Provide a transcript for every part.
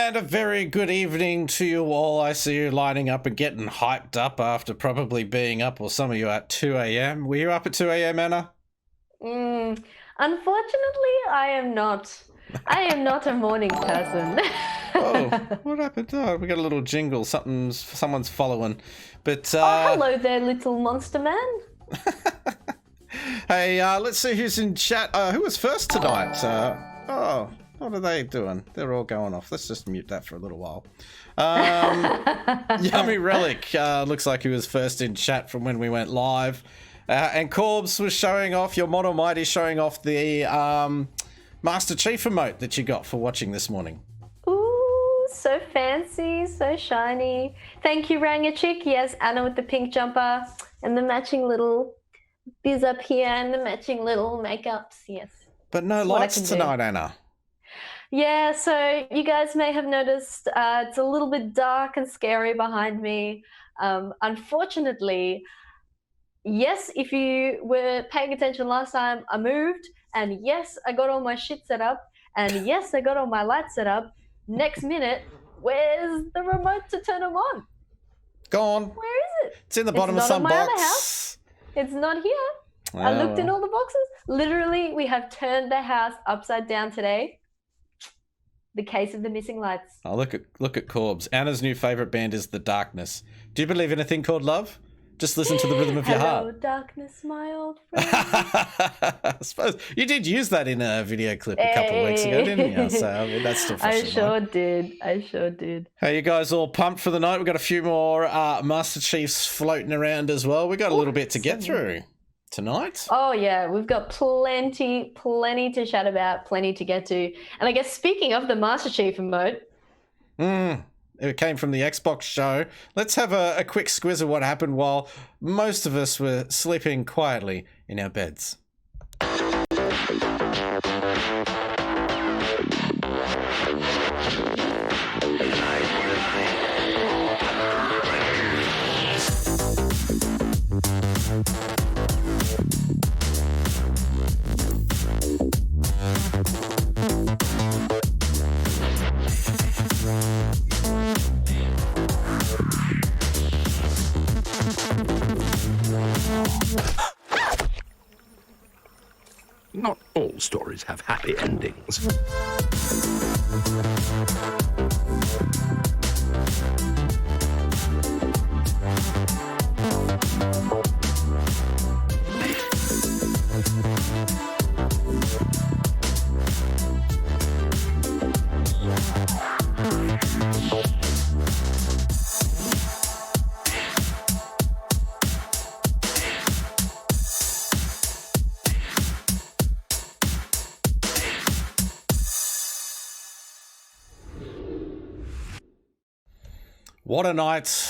And a very good evening to you all. I see you lining up and getting hyped up after probably being up, or some of you at 2 a.m. Were you up at 2 a.m., Anna? Unfortunately, I am not. I am not a morning person. Oh, what happened? Oh, we got a little jingle. Someone's following. But hello there, little monster man. Hey, let's see who's in chat. Who was first tonight? What are they doing? They're all going off. Let's just mute that for a little while. Yummy Relic looks like he was first in chat from when we went live. And Corbs was showing off, your Mod Almighty showing off the Master Chief emote that you got for watching this morning. Ooh, so fancy, so shiny. Thank you, Ranga Chick. Yes, Anna with the pink jumper and the matching little biz up here and the matching little makeups. Yes. But no lights tonight, Anna. Yeah, so you guys may have noticed it's a little bit dark and scary behind me. Unfortunately, yes, if you were paying attention last time, I moved, and yes, I got all my shit set up, and yes, I got all my lights set up. Next minute, where's the remote to turn them on? Gone. Where is it? It's in the bottom of some box. Other house. It's not here. Oh. I looked in all the boxes. Literally, we have turned the house upside down today. The case of the missing lights. Oh, look at Corbs. Anna's new favourite band is The Darkness. Do you believe in a thing called love? Just listen to the rhythm of your heart. Hello, darkness, my old friend. I suppose you did use that in a video clip a couple of weeks ago, didn't you? So I mean, that's still fresh. I sure did. Hey, you guys all pumped for the night? We've got a few more Master Chiefs floating around as well. We've got a little bit to get through tonight. Oh yeah, we've got plenty to chat about, plenty to get to. And I guess speaking of the Master Chief emote, it came from the Xbox show. Let's have a quick squiz of what happened while most of us were sleeping quietly in our beds. Not all stories have happy endings.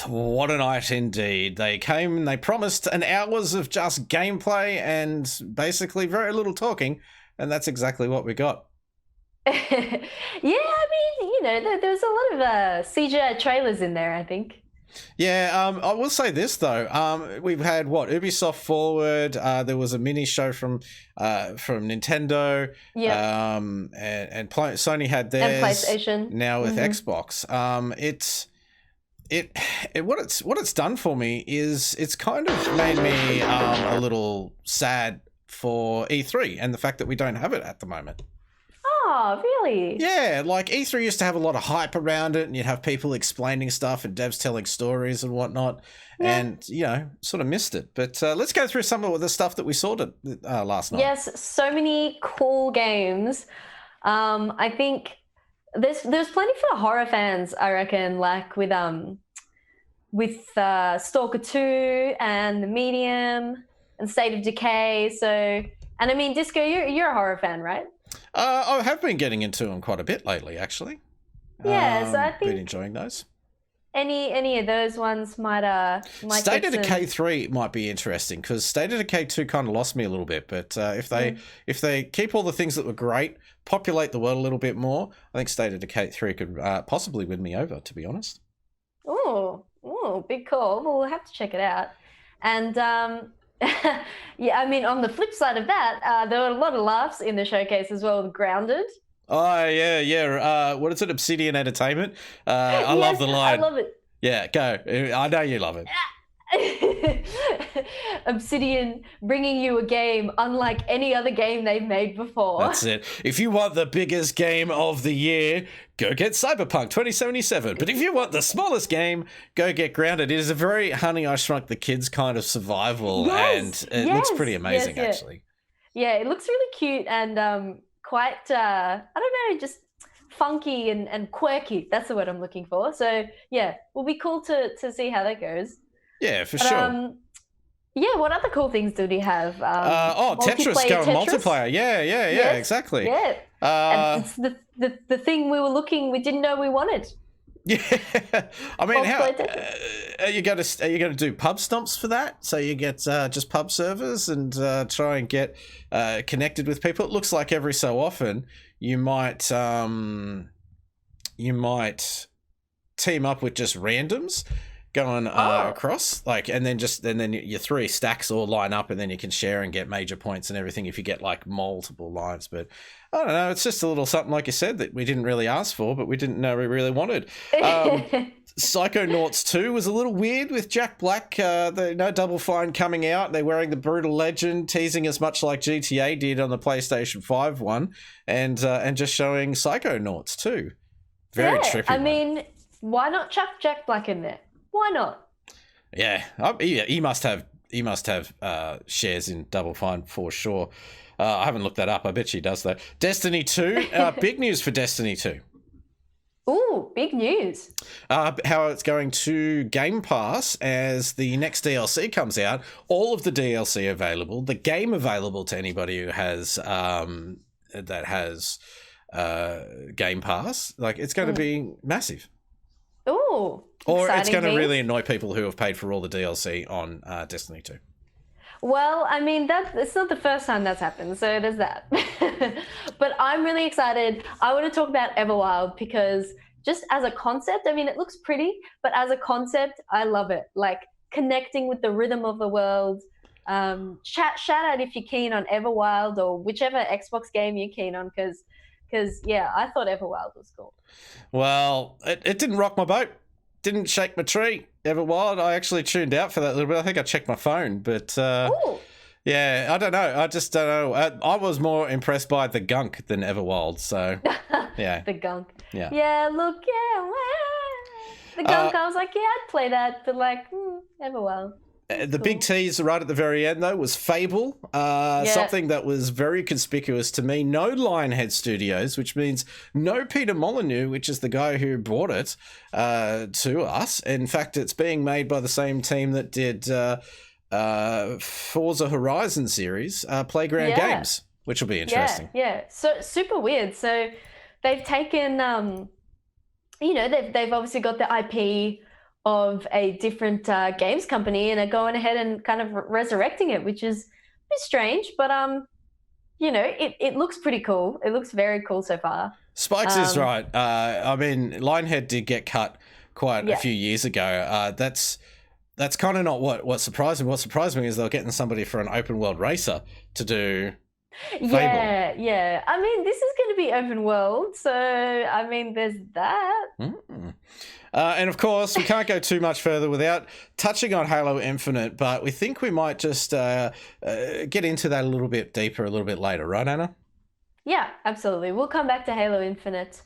What a night indeed. They came and they promised an hours of just gameplay and basically very little talking, and that's exactly what we got. Yeah, I mean, there was a lot of CGI trailers in there, I think. Yeah, I will say this though. We've had Ubisoft Forward. There was a mini show from Nintendo. Yeah. And Sony had theirs. And PlayStation. Now with Xbox. What it's done for me is it's kind of made me a little sad for E3 and the fact that we don't have it at the moment. Oh, really? Yeah, like E3 used to have a lot of hype around it, and you'd have people explaining stuff and devs telling stories and whatnot, and sort of missed it. But let's go through some of the stuff that we saw last night. Yes, so many cool games. I think there's plenty for horror fans, I reckon, like with Stalker 2 and The Medium and State of Decay. So, and I mean, Disco, you're a horror fan, right? I have been getting into them quite a bit lately, actually. Yeah, so I think been enjoying those. Any of those ones might State of Decay 3 might be interesting because State of Decay 2 kind of lost me a little bit, but if they keep all the things that were great, populate the world a little bit more, I think State of Decay 3 could possibly win me over, to be honest. Oh, big call. Well, we'll have to check it out. And yeah, I mean, on the flip side of that, there were a lot of laughs in the showcase as well with Grounded. Oh, yeah. What is it? Obsidian Entertainment? I love the line. I love it. Yeah, go. I know you love it. Obsidian bringing you a game unlike any other game they've made before. That's it. If you want the biggest game of the year, go get Cyberpunk 2077. But if you want the smallest game, go get Grounded. It is a very Honey, I Shrunk the Kids kind of survival, and it looks pretty amazing, actually. Yeah, it looks really cute and quite, I don't know, just funky and quirky. That's the word I'm looking for. So, yeah, will be cool to see how that goes. Yeah, for sure. Yeah, what other cool things did he have? Tetris going multiplayer. Yeah, exactly. Yeah, and it's the thing we didn't know we wanted. Yeah, I mean, how are you going to do pub stomps for that? So you get just pub servers and try and get connected with people. It looks like every so often you might team up with just randoms going across, like, and then your three stacks all line up, and then you can share and get major points and everything if you get like multiple lives. But I don't know, it's just a little something, like you said, that we didn't really ask for, but we didn't know we really wanted. Psychonauts 2 was a little weird with Jack Black, Double Fine coming out. They're wearing the Brutal Legend, teasing as much like GTA did on the PlayStation 5 one, and just showing Psychonauts 2. Very trippy. I mean, why not chuck Jack Black in there? Why not? Yeah, he must have shares in Double Fine for sure. I haven't looked that up. I bet she does though. Destiny 2, big news for Destiny 2. Ooh, big news. How it's going to Game Pass as the next DLC comes out. All of the DLC available, the game available to anybody who has Game Pass. Like, it's going to be massive. Ooh. Or it's going to really annoy people who have paid for all the DLC on Destiny 2. Well, I mean, it's not the first time that's happened, so there's that. But I'm really excited. I want to talk about Everwild because just as a concept, I mean, it looks pretty, but as a concept, I love it. Like, connecting with the rhythm of the world. Shout out if you're keen on Everwild or whichever Xbox game you're keen on, because yeah, I thought Everwild was cool. Well, it didn't rock my boat. Didn't shake my tree. Everwild, I actually tuned out for that little bit. I think I checked my phone, but yeah, I don't know. I just don't know. I was more impressed by the gunk than Everwild, so yeah. The gunk. Yeah. Yeah, look, yeah. The gunk, I was like, yeah, I'd play that, but like, Everwild. The big tease right at the very end, though, was Fable, something that was very conspicuous to me. No Lionhead Studios, which means no Peter Molyneux, which is the guy who brought it to us. In fact, it's being made by the same team that did Forza Horizon series, Playground Games, which will be interesting. Yeah, so super weird. So they've taken, they've obviously got the IP of a different games company and are going ahead and kind of resurrecting it, which is a bit strange, but it looks pretty cool. It looks very cool so far. Spikes is right. I mean, Lionhead did get cut quite a few years ago. That's kind of not what surprised me. What surprised me is they were getting somebody for an open world racer to do Fable. Yeah. I mean, this is going to be open world, so I mean, there's that. And of course, we can't go too much further without touching on Halo Infinite, but we think we might just get into that a little bit deeper a little bit later, right, Anna? Yeah, absolutely. We'll come back to Halo Infinite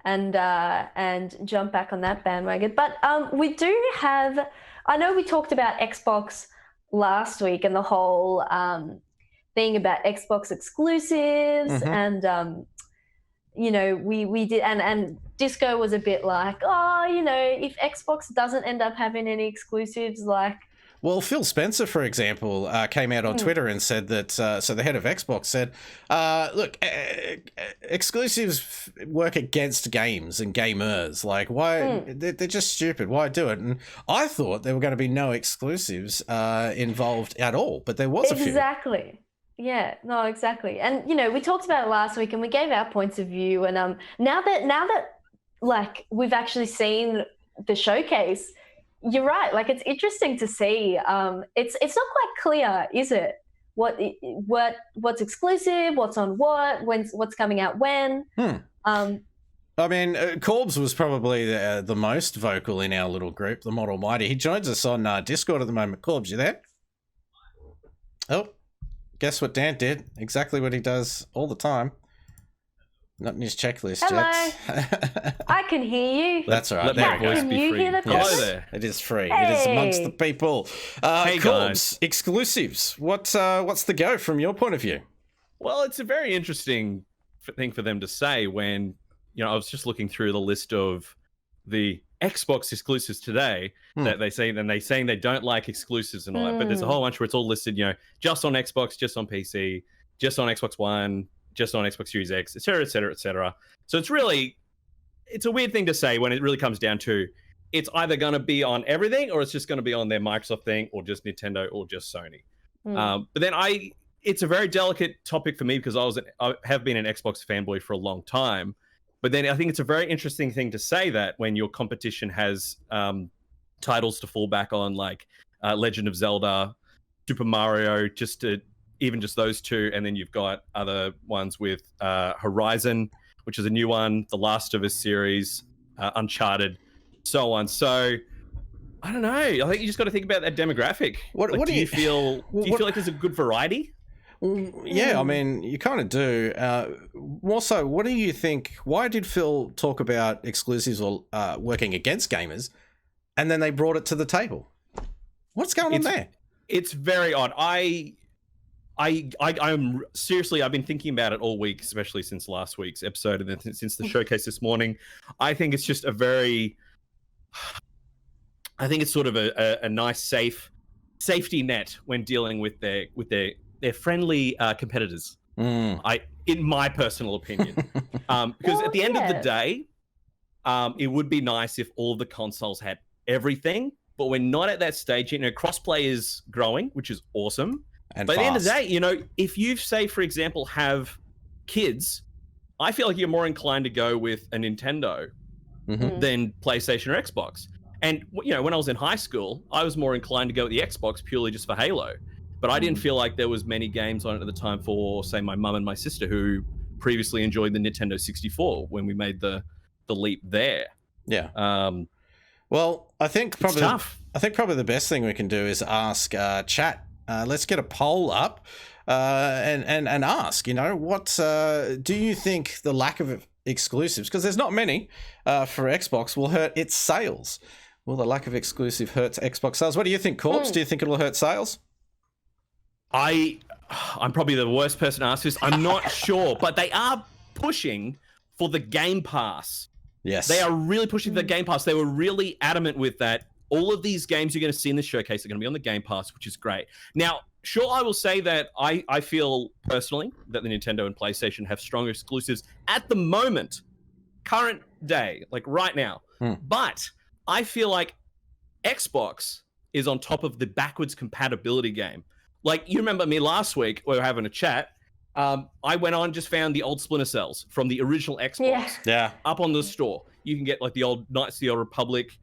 and jump back on that bandwagon. But we do have, I know we talked about Xbox last week and the whole thing about Xbox exclusives and we did, and Disco was a bit like, if Xbox doesn't end up having any exclusives, like. Well, Phil Spencer, for example, came out on Twitter and said that, so the head of Xbox said, look, exclusives work against games and gamers. Like, why? They're just stupid. Why do it? And I thought there were going to be no exclusives involved at all, but there was a few. Exactly. Yeah, no, exactly. And, we talked about it last week and we gave our points of view. And now that like we've actually seen the showcase, you're right. Like, it's interesting to see. It's not quite clear, is it, what's exclusive, what's on what's coming out when. I mean, Corbs was probably the most vocal in our little group, the Mod Almighty. He joins us on Discord at the moment. Corbs, you there? Oh, guess what Dan did? Exactly what he does all the time. Not in his checklist Hello. yet. I can hear you. That's all right. Let that voice Can be you free. hear the Yes, Hello there. it is free. It is amongst the people. Hey, Corbs, guys. exclusives. What's the go from your point of view? Well, it's a very interesting thing for them to say when, I was just looking through the list of the Xbox exclusives today that they say, and they saying they don't like exclusives and all that, but there's a whole bunch where it's all listed, just on Xbox, just on PC, just on Xbox One, just on Xbox Series X, etc., etc., etc. So it's a weird thing to say when it really comes down to it's either going to be on everything or it's just going to be on their Microsoft thing or just Nintendo or just Sony. But then it's a very delicate topic for me because I have been an Xbox fanboy for a long time. But then I think it's a very interesting thing to say that when your competition has titles to fall back on, like Legend of Zelda, Super Mario, even just those two, and then you've got other ones with Horizon, which is a new one, the Last of Us series, Uncharted, so on. So I don't know. I think you just got to think about that demographic. Do you feel like there's a good variety? Yeah, I mean, you kind of do. More so, what do you think? Why did Phil talk about exclusives or working against gamers, and then they brought it to the table? What's going on there? It's very odd. I'm seriously, I've been thinking about it all week, especially since last week's episode and then since the showcase this morning. I think it's just I think it's sort of a nice safety net when dealing with their friendly competitors. In my personal opinion, because at the end of the day, it would be nice if all the consoles had everything, but we're not at that stage. Crossplay is growing, which is awesome. But at the end of the day, if you say, for example, have kids, I feel like you're more inclined to go with a Nintendo than PlayStation or Xbox. And when I was in high school, I was more inclined to go with the Xbox purely just for Halo. But I didn't feel like there was many games on it at the time for, say, my mum and my sister who previously enjoyed the Nintendo 64 when we made the leap there. Yeah. Well, I think probably the best thing we can do is ask chat. Let's get a poll up and ask. What do you think the lack of exclusives, because there's not many for Xbox, will hurt its sales? Will the lack of exclusive hurt Xbox sales? What do you think, Corpse? Do you think it'll hurt sales? I'm probably the worst person to ask this. I'm not sure, but they are pushing for the Game Pass. Yes. They are really pushing for the Game Pass. They were really adamant with that. All of these games you're going to see in the showcase are going to be on the Game Pass, which is great. Now, sure, I will say that I feel personally that the Nintendo and PlayStation have stronger exclusives at the moment, current day, like right now. But I feel like Xbox is on top of the backwards compatibility game. Like, you remember me last week, we were having a chat. I went on, just found the old Splinter Cells from the original Xbox up on the store. You can get like the old Knights of the Old Republic.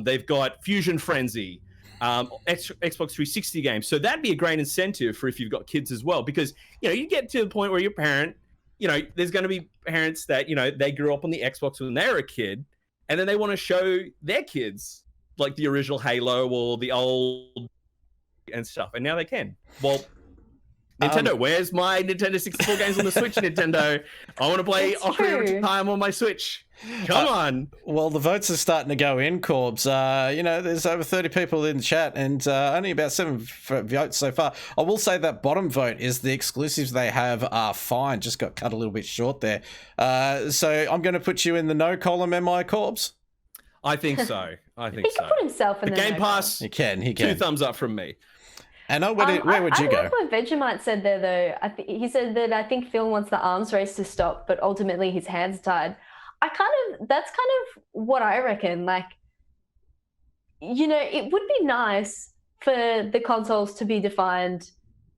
They've got Fusion Frenzy, Xbox 360 games. So that'd be a great incentive for if you've got kids as well, because, you get to the point where your parent, there's going to be parents that, they grew up on the Xbox when they were a kid, and then they want to show their kids like the original Halo or the old and stuff, and now they can. Well, Nintendo, where's my Nintendo 64 games on the Switch, Nintendo? I want to play Ocarina of Time on my Switch. Come on. Well, the votes are starting to go in, Corbs. There's over 30 people in the chat and only about 7 votes so far. I will say that bottom vote is the exclusives they have are fine. Just got cut a little bit short there. So I'm going to put you in the no column, am I, Corbs? I think so. He can put himself in the Game Pass. He can. 2 thumbs up from me. And where would you go? I like what Vegemite said there, though. He said that I think Phil wants the arms race to stop, but ultimately his hands tied. That's kind of what I reckon. Like, it would be nice for the consoles to be defined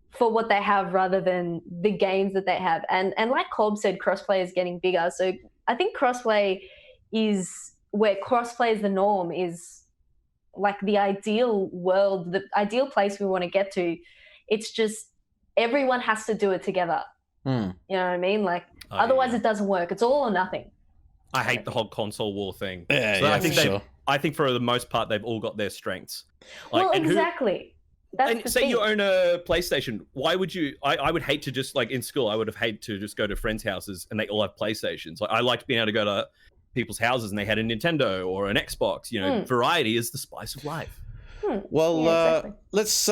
for what they have rather than the games that they have. And like Corb said, crossplay is getting bigger. So I think crossplay is where crossplay is the norm, is like the ideal world, the ideal place we want to get to. It's just everyone has to do it together. You know what I mean? Like, otherwise it doesn't work. It's all or nothing. I hate the whole console war thing. Yeah, So yeah, I think for sure. I think for the most part they've all got their strengths. Like, Well, and who- exactly. That's and the say thing. you own a PlayStation, why would you? I would hate to just like in school. I would have hated to just go to friends' houses and they all have PlayStations. Like I liked being able to go to people's houses and they had a Nintendo or an Xbox. You know, variety is the spice of life. Well, Yeah, exactly. let's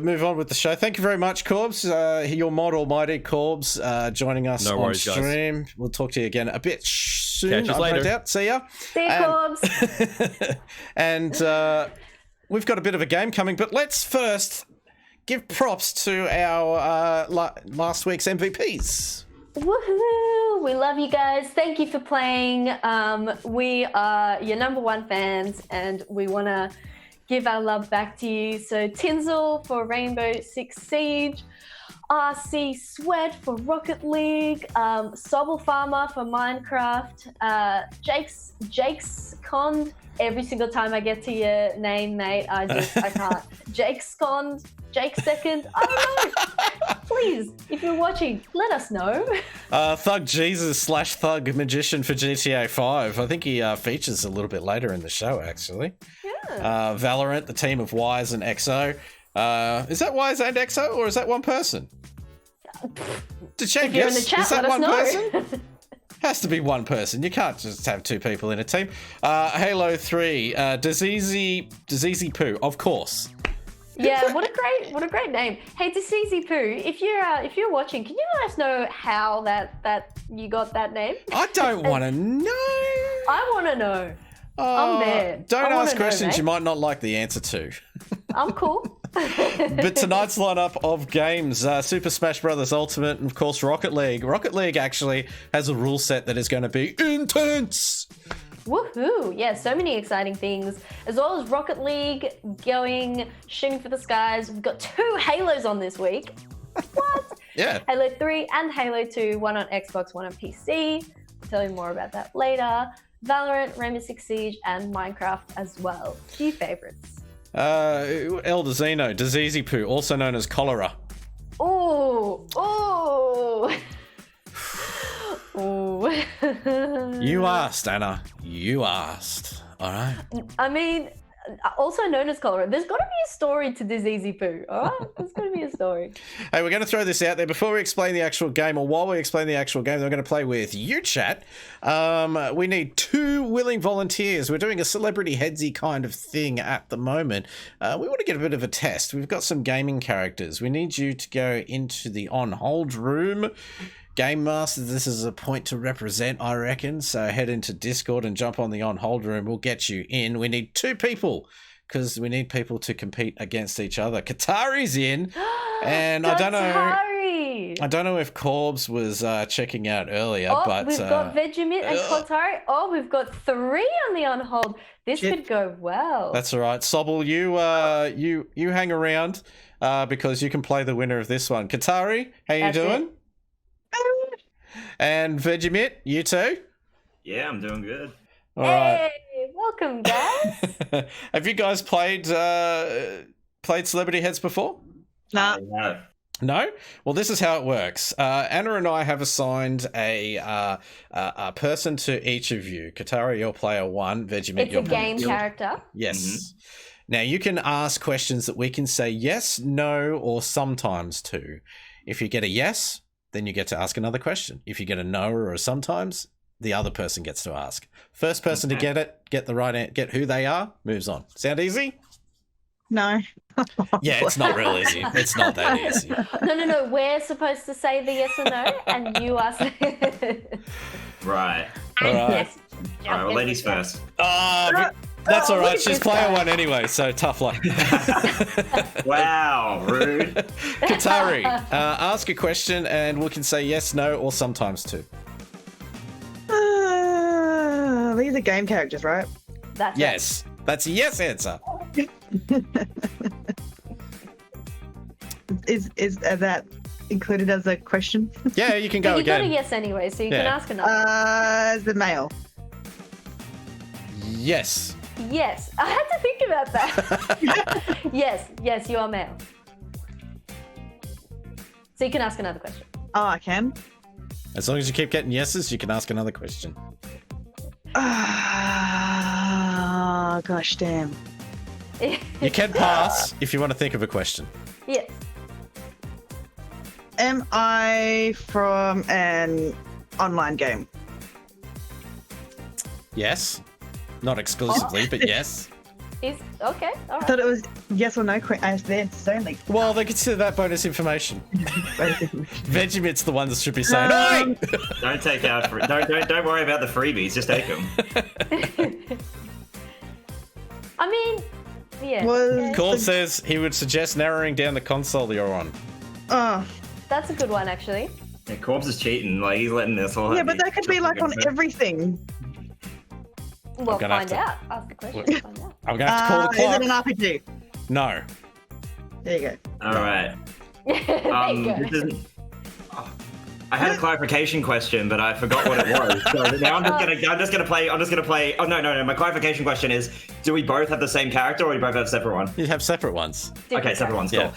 move on with the show. Thank you very much, Corbs. Your mod almighty Corbs joining us No on worries, guys. stream. We'll talk to you again a bit soon. Catch us I've no later. doubt. See ya. See you, Corbs. And we've got a bit of a game coming, but let's first give props to our last week's MVPs. Woohoo! We love you guys. Thank you for playing. We are your number one fans, and we want to give our love back to you. So Tinsel for Rainbow Six Siege, RC Sweat for Rocket League, Sobble Farmer for Minecraft, Jake's Cond. Every single time I get to your name, mate, I can't. Jake's Cond, Jake Second. I don't know. Please, if you're watching, let us know. Thug Jesus / Thug Magician for GTA 5. I think he features a little bit later in the show, actually. Yeah. Valorant, the team of Wise and XO. Is that Wise and XO, or is that one person? To check, If you're in the chat, is that let us one know. person? Has to be one person. You can't just have two people in a team. Halo 3, Diseasy Poo, of course. Yeah, what a great name. Hey, Diseasy Poo, if you're watching, can you let us know how that you got that name? I don't want to know. I want to know. I'm there. Don't I wanna ask know, questions mate. you might not like the answer to. I'm cool. But tonight's lineup of games, Super Smash Bros. Ultimate, and of course Rocket League. Rocket League actually has a rule set that is going to be intense. Woohoo! Yeah, so many exciting things. As well as Rocket League shooting for the skies. We've got 2 Halos on this week. What? Yeah. Halo 3 and Halo 2, one on Xbox, one on PC. I'll tell you more about that later. Valorant, Rainbow Six Siege, and Minecraft as well. Few favorites. El Dezino, Diseasy Poo, also known as cholera. Oh, oh. You asked, Anna. You asked. All right. I mean, also known as cholera. There's got to be a story to Diseasy Poo, all right? There's got to be a story. Hey, we're going to throw this out there before we explain the actual game, or while we explain the actual game, we're going to play with you, chat. We need 2 willing volunteers. We're doing a celebrity headsy kind of thing at the moment. We want to get a bit of a test. We've got some gaming characters. We need you to go into the on-hold room. Game Master, this is a point to represent, I reckon. So head into Discord and jump on the on-hold room. We'll get you in. We need 2 people, because we need people to compete against each other. Katari's in, and I don't know if Corbs was checking out earlier, but we've got Vegemite and Katari. Oh, we've got 3 on the on-hold. This could go well. That's all right. Sobble, you hang around because you can play the winner of this one. Katari, how you doing? And Vegemite, you too? Yeah, I'm doing good. All right. Hey, welcome, guys. Have you guys played Celebrity Heads before? Nah. No. No? Well, this is how it works. Anna and I have assigned a person to each of you. Katara, you're player 1. Vegemite, It's you're a game player 2. character. Yes. Now, you can ask questions that we can say yes, no, or sometimes to. If you get a yes, then you get to ask another question. If you get a no or a sometimes, the other person gets to ask. First person to get it, get who they are, moves on. Sound easy? No. Yeah, it's not real easy. It's not that easy. No. We're supposed to say the yes or no, and you ask. Right. All right. Yes. All right, well, ladies first. But that's all look right. at She's this player guy. 1 anyway, so tough luck. Wow, rude. Katari, ask a question and we can say yes, no, or sometimes to. These are game characters, right? That's Yes. That's a yes answer. Is that included as a question? Yeah, you can But go you got a again. yes anyway, so you can Yeah. ask another. Is it male? Yes. Yes, I had to think about that. Yes, you are male. So you can ask another question. Oh, I can. As long as you keep getting yeses, you can ask another question. Ah, gosh damn. You can pass if you want to think of a question. Yes. Am I from an online game? Yes. Not exclusively, but yes. Is okay. All I right. thought it was yes or no answers only. Well, they consider that bonus information. Vegemit's the one that should be saying, "Oi!" Don't take out. Don't worry about the freebies. Just take them. I mean, yeah. Was Corb says he would suggest narrowing down the console you're on. Oh, That's a good one, actually. Yeah, Corpse is cheating. Like he's letting this all. yeah, but that could be like on everything. Well, gonna have find to- out. Ask the question. Find out. I'm gonna have to call the Is it clock. an RPG? No. There you go. All right. there you go. This isn't. Oh, I had a clarification question, but I forgot what it was. So now I'm just gonna play. Oh no. My clarification question is: do we both have the same character, or we both have a separate one? You have separate ones. Okay, separate ones. Cool. Yeah.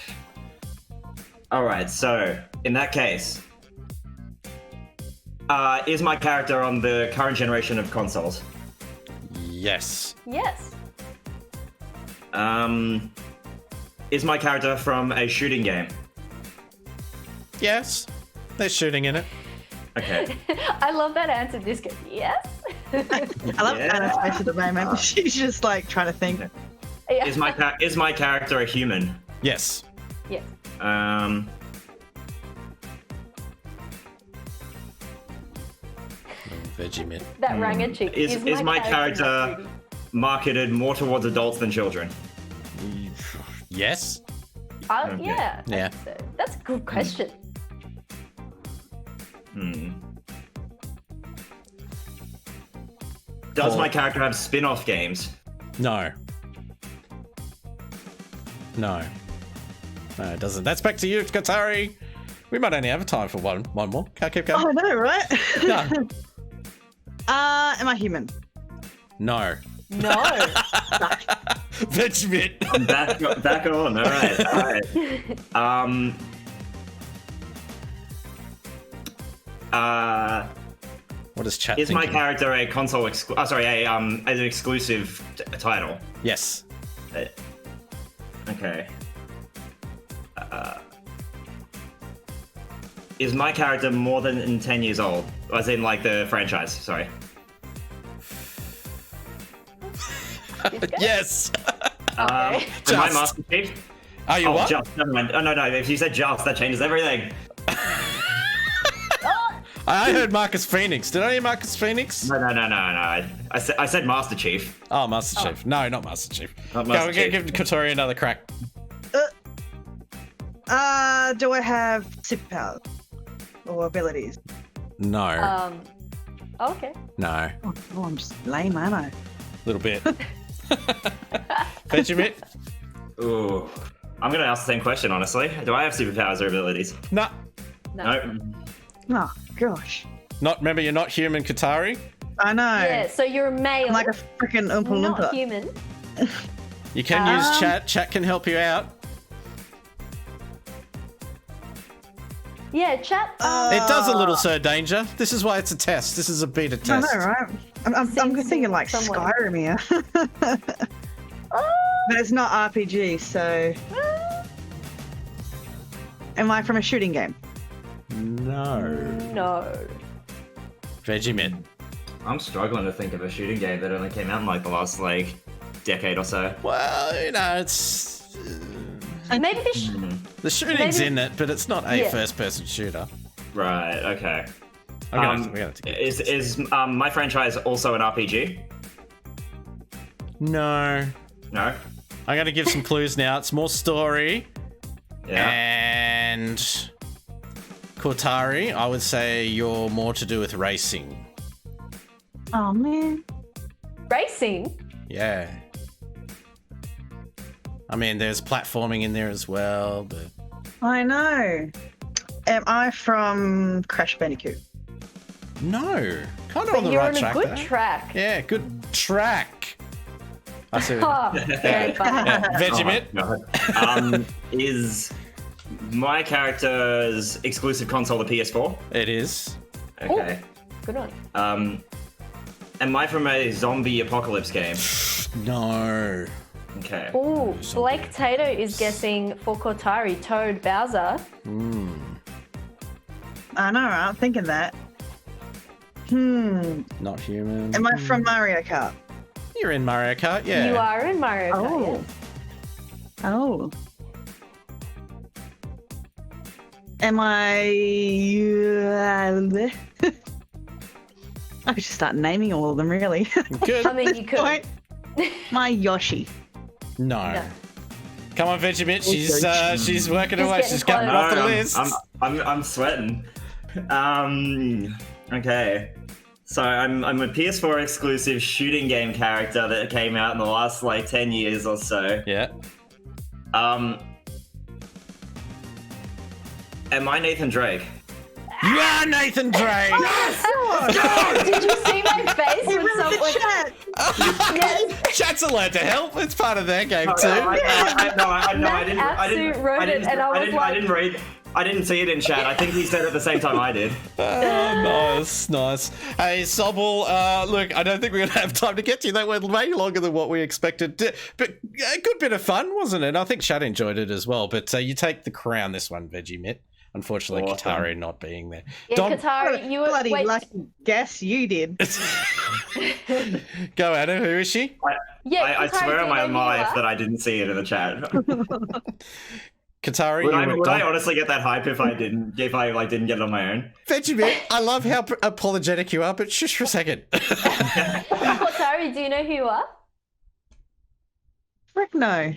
All right. So in that case, is my character on the current generation of consoles? Yes. Yes. Is my character from a shooting game? Yes. There's shooting in it. Okay. I love that answer, Disco. Yes. I love Yeah. Anna's face at the moment. She's just like trying to think. Yeah. Is my character a human? Yes. Yes. Vegemite. That rang a cheek. Is my character marketed more towards adults than children? Yes. Okay. Yeah. I Yeah. think so. That's a good question. Does Cool. my character have spin-off games? No. No. No, it doesn't. That's back to you, Katari. We might only have time for one more. Can't keep going. Oh, I know, right? No. Am I human? No. No. Vegemite. I'm back on. All right. What is chat Is my thinking? character a console an exclusive title? Yes. Okay. Is my character more than 10 years old? As in, like, the franchise, sorry. Yes. Am I Just. Master Chief? Are you what? Just. Never mind. Oh, no. If you said just, that changes everything. I heard Marcus Phoenix. Did I hear Marcus Phoenix? No. I said Master Chief. Oh, Master Chief. No, not Master Chief. Not Go, Master Chief. give Katori another crack. Do I have superpowers or abilities? No. Okay. No. Oh, I'm just lame, aren't I? Little bit. Vegemite? Ooh. I'm gonna ask the same question, honestly. Do I have superpowers or abilities? No. No. Oh, gosh. Not. Remember, you're not human, Katari. I know. Yeah. So you're a male. I'm like a freaking Oompa not Loompa. human. You can use chat. Chat can help you out. Yeah. Chat. It does a little, Sir Danger. This is why it's a test. This is a beta I test. know, right? I'm Seems thinking like somewhat. Skyrim here. But it's not RPG, so. Am I from a shooting game? No. No. Vegemite. I'm struggling to think of a shooting game that only came out in like the last like decade or so. Well, you know, it's Maybe this. the shooting's Maybe- in it, but it's not a Yeah. first-person shooter. Right. Okay. I'm gonna have to, we're gonna have to get Is my franchise also an RPG? No. No. I'm gonna give some clues now. It's more story. Yeah. And Kortari, I would say you're more to do with racing. Oh, man. Racing. Yeah. I mean, there's platforming in there as well, but I know. Am I from Crash Bandicoot? no. Kind of But on the you're right on a track good there. track. Yeah, good track. I see. Oh, very funny. Yeah. Vegemite. Oh my God. Is my character's exclusive console the PS4? It is. Okay. Good one. Am I from a zombie apocalypse game? No. Okay. Ooh, Blake Tato is guessing for Kotari, Toad, Bowser. I know, right? I'm thinking that. Not human. Am I from Mario Kart? You're in Mario Kart, yeah. You are in Mario Kart. Oh. yes. Oh. Am I? I could just start naming all of them, really. Good. I mean, you could. Point. My Yoshi. No. No. Come on, Veggie Mitch. She's working She's away. getting She's coming close. off the No, list. I'm sweating. Okay. So I'm a PS4 exclusive shooting game character that came out in the last like 10 years or so. Yeah. Am I Nathan Drake? You are Nathan Drake. Did you see my face when Read the someone? chat. Yes. Chat's allowed to help. It's part of their game too. I didn't see it in chat. I think he said it at the same time I did. Nice. Hey, Sobble, look, I don't think we're going to have time to get to you. That went way longer than what we expected. But a good bit of fun, wasn't it? I think Chat enjoyed it as well. But you take the crown this one, Veggie Mitt. Unfortunately, Awesome. Katari not being there. Yeah, Dom, Katari, you were Bloody wait. lucky guess you did. go at her. Who is she? Yeah, I Katari, swear do on you my know who you life are? that I didn't see it in the chat. Katari, Would I Dom. honestly get that hype if I didn't get it on my own? Veggie Mitt, I love how apologetic you are, but shush for a second. Katari, do you know who you are? Frick no.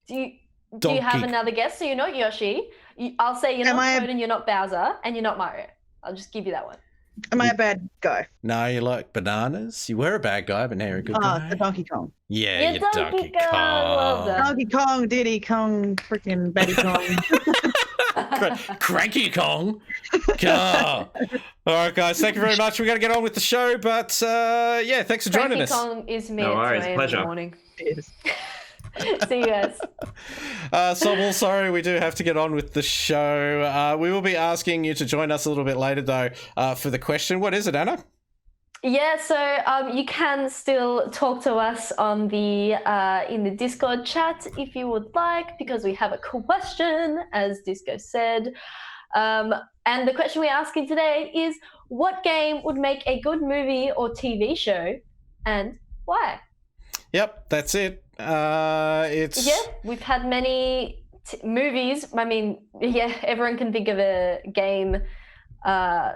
Do you Donkey. have another guess? So you're not Yoshi. I'll say you're Am not I a- Toad and you're not Bowser and you're not Mario. I'll just give you that one. Am I a bad guy? No, you like bananas? You were a bad guy, but now you're a good guy. The Donkey Kong. Yeah, You're you Donkey Kong, well done. Donkey Kong, Diddy Kong, freaking Betty Kong. Cranky Kong. God. All right, guys. Thank you very much. We got to get on with the show, but yeah, thanks for joining Cranky us. Kong is me No at worries, 2 a.m. in pleasure. the morning. Yes. See you guys. Sobble, sorry, we do have to get on with the show. We will be asking you to join us a little bit later, though, for the question. What is it, Anna? Yeah, so you can still talk to us on the in the Discord chat if you would like, because we have a question, as Disco said. And the question we're asking today is, what game would make a good movie or TV show, and why? Yep, that's it. It's Yeah, we've had many movies. I mean, yeah, everyone can think of a game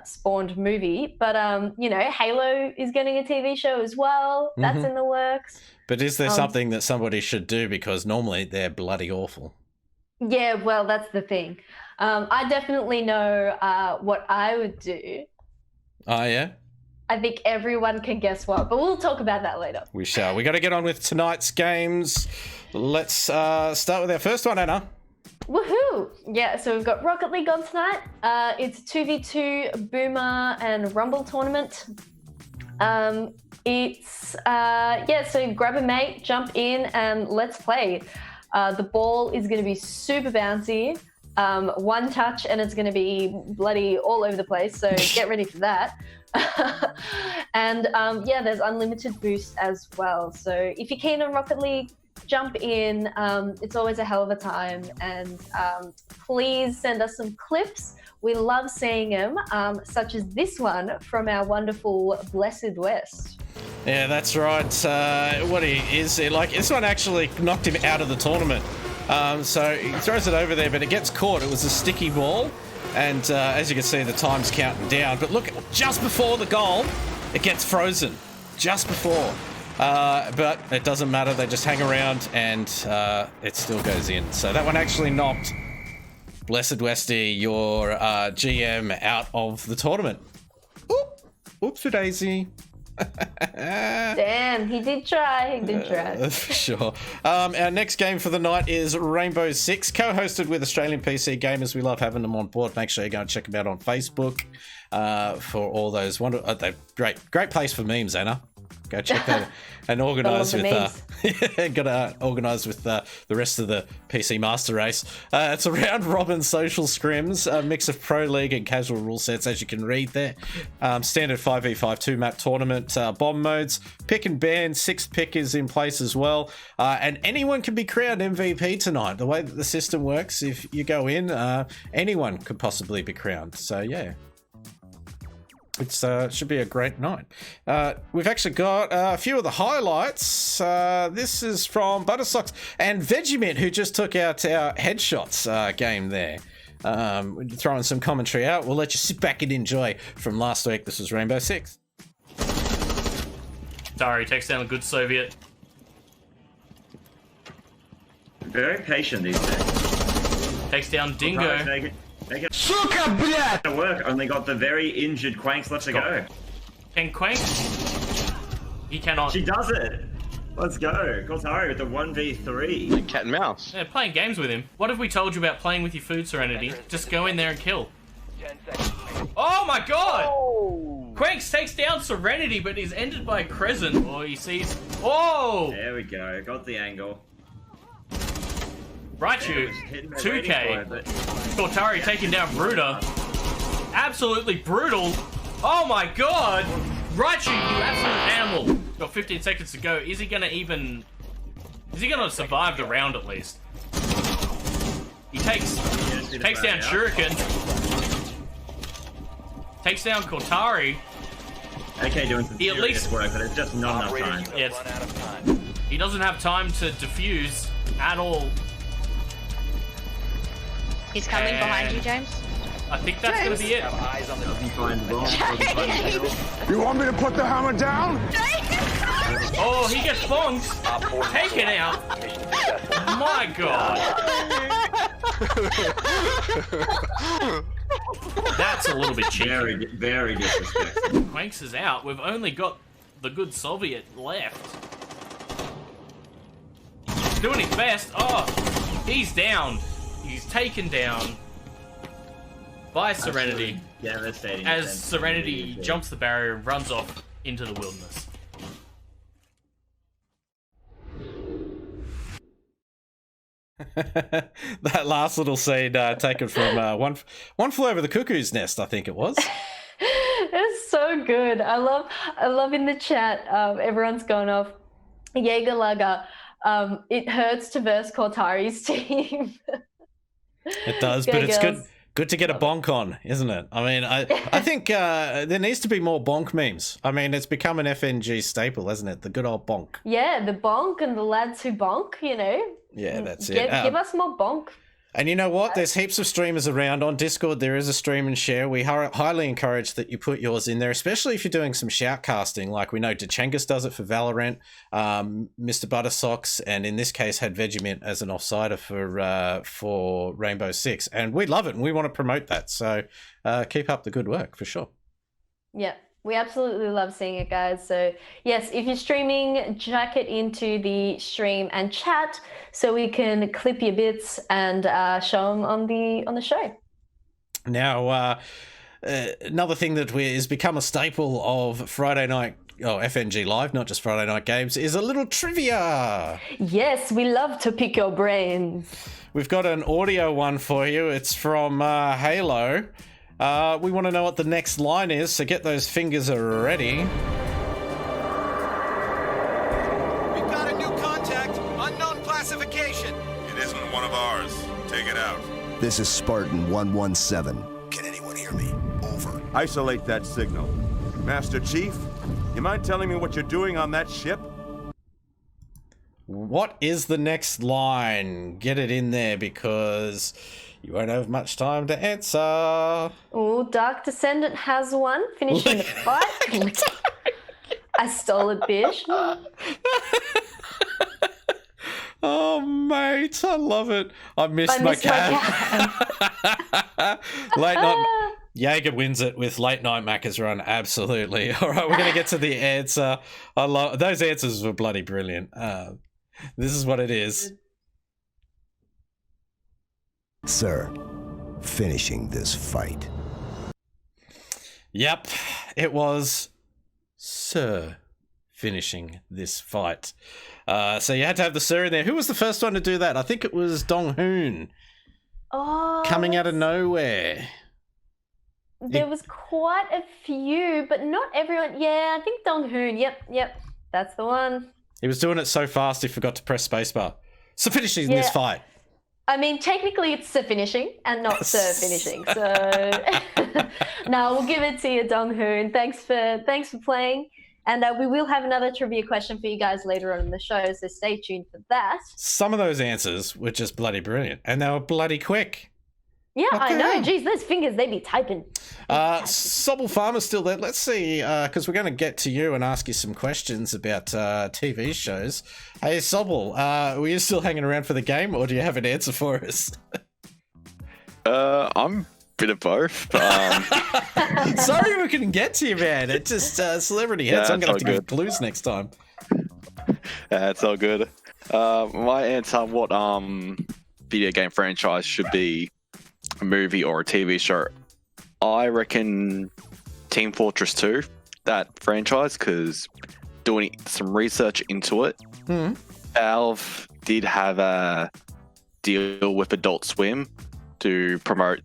spawned movie, but you know, Halo is getting a TV show as well. That's in the works. But is there something that somebody should do, because normally they're bloody awful? Yeah, well, that's the thing. I definitely know what I would do. Oh yeah, I think everyone can guess what, but we'll talk about that later. we shall. We got to get on with tonight's games. Let's start with our first one, Anna. Woohoo! Yeah, so we've got Rocket League on tonight. It's a 2v2 Boomer and Rumble tournament. So grab a mate, jump in, and let's play. The ball is going to be super bouncy. One touch and it's going to be bloody all over the place, so get ready for that. And there's unlimited boost as well. So if you're keen on Rocket League, jump in. It's always a hell of a time, and please send us some clips. We love seeing them, such as this one from our wonderful Blessed West. Yeah, that's right. What is it like? This one actually knocked him out of the tournament. So he throws it over there, but it gets caught. It was a sticky ball, and as you can see, the time's counting down. But look, just before the goal, it gets frozen. Just before. But it doesn't matter. They just hang around, and it still goes in. So that one actually knocked Blessed Westy, your GM, out of the tournament. Oopsie-daisy. Damn, he did try. For sure. Our next game for the night is Rainbow Six, co-hosted with Australian PC Gamers. We love having them on board. Make sure you go and check them out on Facebook for all those wonderful. Great place for memes, Anna. Go check that and organise Love with the gotta organise with the rest of the PC Master Race. It's a round robin social scrims, a mix of pro league and casual rule sets, as you can read there. Standard 5v5 2-map tournament, bomb modes, pick and ban, 6th pick is in place as well, and anyone can be crowned MVP tonight. The way that the system works, if you go in, anyone could possibly be crowned. So yeah. It's should be a great night. We've actually got a few of the highlights. This is from Buttersocks and Vegemint, who just took out our headshots game there. Throwing some commentary out. We'll let you sit back and enjoy from last week. This was Rainbow Six. Dari takes down a good Soviet. Very patient these days. Takes down Dingo. Make it. Suka, bleh! Work. Only got the very injured Quanks left to go. And Quank? He cannot. She does it. Let's go. Cortari with the 1v3. Cat and mouse. Yeah, playing games with him. What have we told you about playing with your food, Serenity? Just go in there and kill. Oh my god! Oh. Quanks takes down Serenity, but is ended by a Crescent. Oh, he sees. Oh! There we go. Got the angle. Right, you. 2K. Cortari taking down Bruder. Absolutely brutal. Oh my god! Right, you absolute animal. Got 15 seconds to go. Is he gonna even... Is he gonna survive the round at least? He takes down Shuriken. Takes down Cortari. Okay, doing some He at serious least- work, but it's just not enough time. Yeah, he doesn't have time to defuse at all. He's coming behind you, James. I think that's gonna be it. Doesn't find wrong, doesn't find middle. You want me to put the hammer down? Oh, he gets bonked. Taken out. My god. That's a little bit cheeky. Very, very disrespectful. Quanks is out. We've only got the good Soviet left. He's doing his best. Oh, he's down. He's taken down by Serenity Devastating. as Serenity jumps the barrier and runs off into the wilderness. That last little scene taken from one Flew Over the Cuckoo's Nest, I think it was. It's so good. I love in the chat, everyone's gone off. Jaeger Lager, it hurts to verse Cortari's team. It does, Go but it's girls. good to get a bonk on, isn't it? I mean, I think there needs to be more bonk memes. I mean, it's become an FNG staple, hasn't it? The good old bonk. Yeah, the bonk and the lads who bonk, you know. Yeah, that's it. Give us more bonk. And you know what? There's heaps of streamers around. On Discord, there is a stream and share. We highly encourage that you put yours in there, especially if you're doing some shoutcasting. Like we know Dechengus does it for Valorant, Mr. Buttersocks, and in this case had Vegemint as an offsider for Rainbow Six. And we love it, and we want to promote that. So keep up the good work, for sure. Yeah, we absolutely love seeing it, guys. So yes, if you're streaming, jack it into the stream and chat so we can clip your bits and show them on the show. Now, another thing that is become a staple of Friday night, FNG Live, not just Friday night games, is a little trivia. Yes, we love to pick your brains. We've got an audio one for you. It's from Halo. We want to know what the next line is, so get those fingers ready. We've got a new contact, unknown classification. It isn't one of ours. Take it out. This is Spartan 117. Can anyone hear me? Over. Isolate that signal. Master Chief, you mind telling me what you're doing on that ship? What is the next line? Get it in there because you won't have much time to answer. Oh, Dark Descendant has one, finishing the fight. I stole it, bitch. Oh, mate, I love it. I missed my cat. Late night. Jaeger wins it with late night Macca's run. Absolutely. All right, we're going to get to the answer. I love those answers were bloody brilliant. This is what it is. Sir, finishing this fight. Yep, it was Sir finishing this fight. So you had to have the sir in there. Who was the first one to do that? I think it was Dong Hoon. Oh, Coming out of nowhere. there was quite a few, but not everyone. Yeah, I think Dong Hoon. Yep, that's the one. He was doing it so fast he forgot to press spacebar. So finishing this fight. I mean, technically it's Sir finishing and not Sir finishing. So no, we'll give it to you, Dong Hoon. Thanks for playing. And we will have another trivia question for you guys later on in the show, so stay tuned for that. Some of those answers were just bloody brilliant, and they were bloody quick. Yeah, I know. Geez, those fingers, they be typing. Sobble Farmer's still there. Let's see, because we're going to get to you and ask you some questions about TV shows. Hey, Sobble, were you still hanging around for the game, or do you have an answer for us? I'm a bit of both. Sorry we couldn't get to you, man. It just celebrity hits. I'm going to have to give clues next time. Yeah, it's all good. My answer, what video game franchise should be a movie or a TV show? I reckon Team Fortress 2, that franchise, because doing some research into it, Valve did have a deal with Adult Swim to promote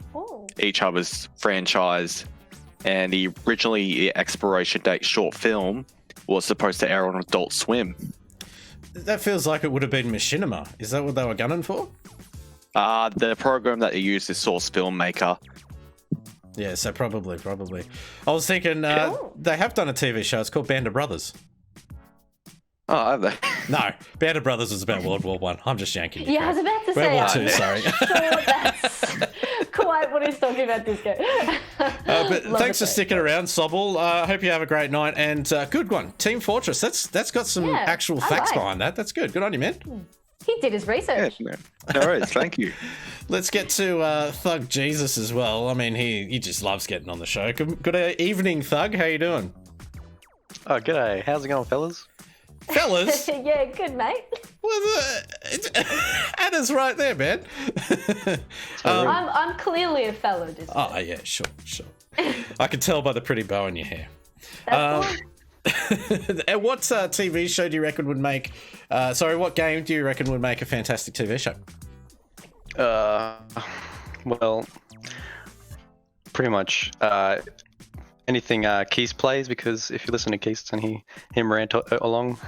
each other's franchise, and the expiration date short film was supposed to air on Adult Swim. That feels like it would have been Machinima. Is that what they were gunning for? The program that they used is Source Filmmaker. Yeah, so probably. I was thinking they have done a TV show. It's called Band of Brothers. Oh, have they? No, Band of Brothers was about World War One. I'm just yanking you. Yeah, I was about to World say. War Two, sorry. Sure, that's quite what he's talking about, Disco. But thanks for sticking around, Sobble. I hope you have a great night, and good one. Team Fortress, that's got some actual facts behind that. That's good. Good on you, man. He did his research. Yeah, no worries, thank you. Let's get to Thug Jesus as well. I mean, he just loves getting on the show. Good evening, Thug. How you doing? Oh, g'day. How's it going, fellas? Fellas? Yeah, good, mate. Well, Anna's right there, man. I'm clearly a fellow, Disney. Oh, yeah, sure. I can tell by the pretty bow in your hair. And what TV show do you reckon would make... what game do you reckon would make a fantastic TV show? Well, pretty much anything Keith plays, because if you listen to Keith and him rant along,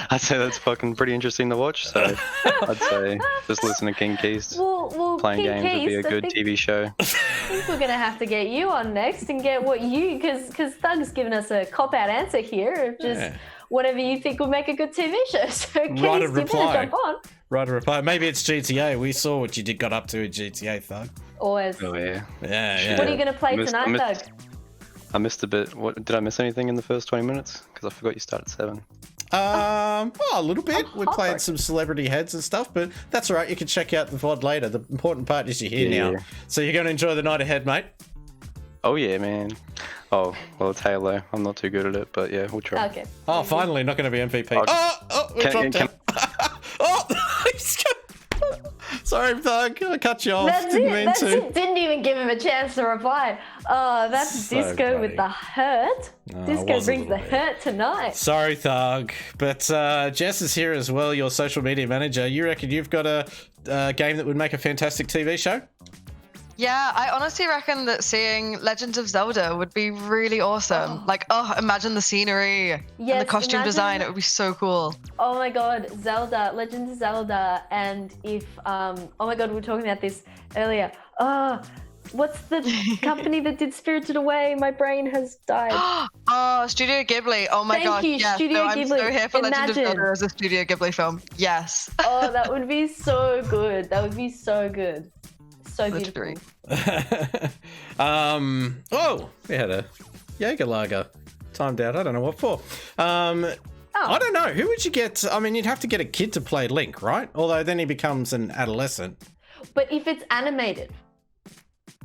I'd say that's fucking pretty interesting to watch. So I'd say just listen to King Keith. Well, playing King games would be a Keith, good TV show. I think we're going to have to get you on next and get what you... Because Thug's given us a cop-out answer here of just whatever you think would make a good TV show. So Keith, you better jump on. Write a reply. Maybe it's GTA. We saw what you got up to in GTA, Thug. Always. Oh, yeah. Yeah. What are you going to play tonight, Thug? I missed a bit. Did I miss anything in the first 20 minutes? Because I forgot you start at 7. Well, a little bit. We played some celebrity heads and stuff, but that's all right. You can check out the VOD later. The important part is you're here now. So you're going to enjoy the night ahead, mate? Oh, yeah, man. Oh, well, it's Halo. I'm not too good at it, but yeah, we'll try. Okay. Oh, finally, not going to be MVP. We dropped out. Sorry, Thug. I cut you off. Didn't even give him a chance to reply. Oh, that's So Disco funny. with the hurt. Disco brings the hurt tonight. Sorry, Thug. But Jess is here as well, your social media manager. You reckon you've got a game that would make a fantastic TV show? Yeah, I honestly reckon that seeing Legend of Zelda would be really awesome. Like, imagine the scenery and the costume design. It would be so cool. Oh my god, Zelda, Legend of Zelda, and if, oh my god, we were talking about this earlier. What's the company that did Spirited Away? My brain has died. Studio Ghibli. Oh my god. Thank you, yes. Studio I'm Ghibli. so here for Legend of Zelda as a Studio Ghibli film. Yes. Oh, that would be so good. That would be so good. So beautiful. We had a Jaeger lager timed out. I don't know what for. I don't know. Who would you get? I mean, you'd have to get a kid to play Link, right? Although then he becomes an adolescent. But if it's animated.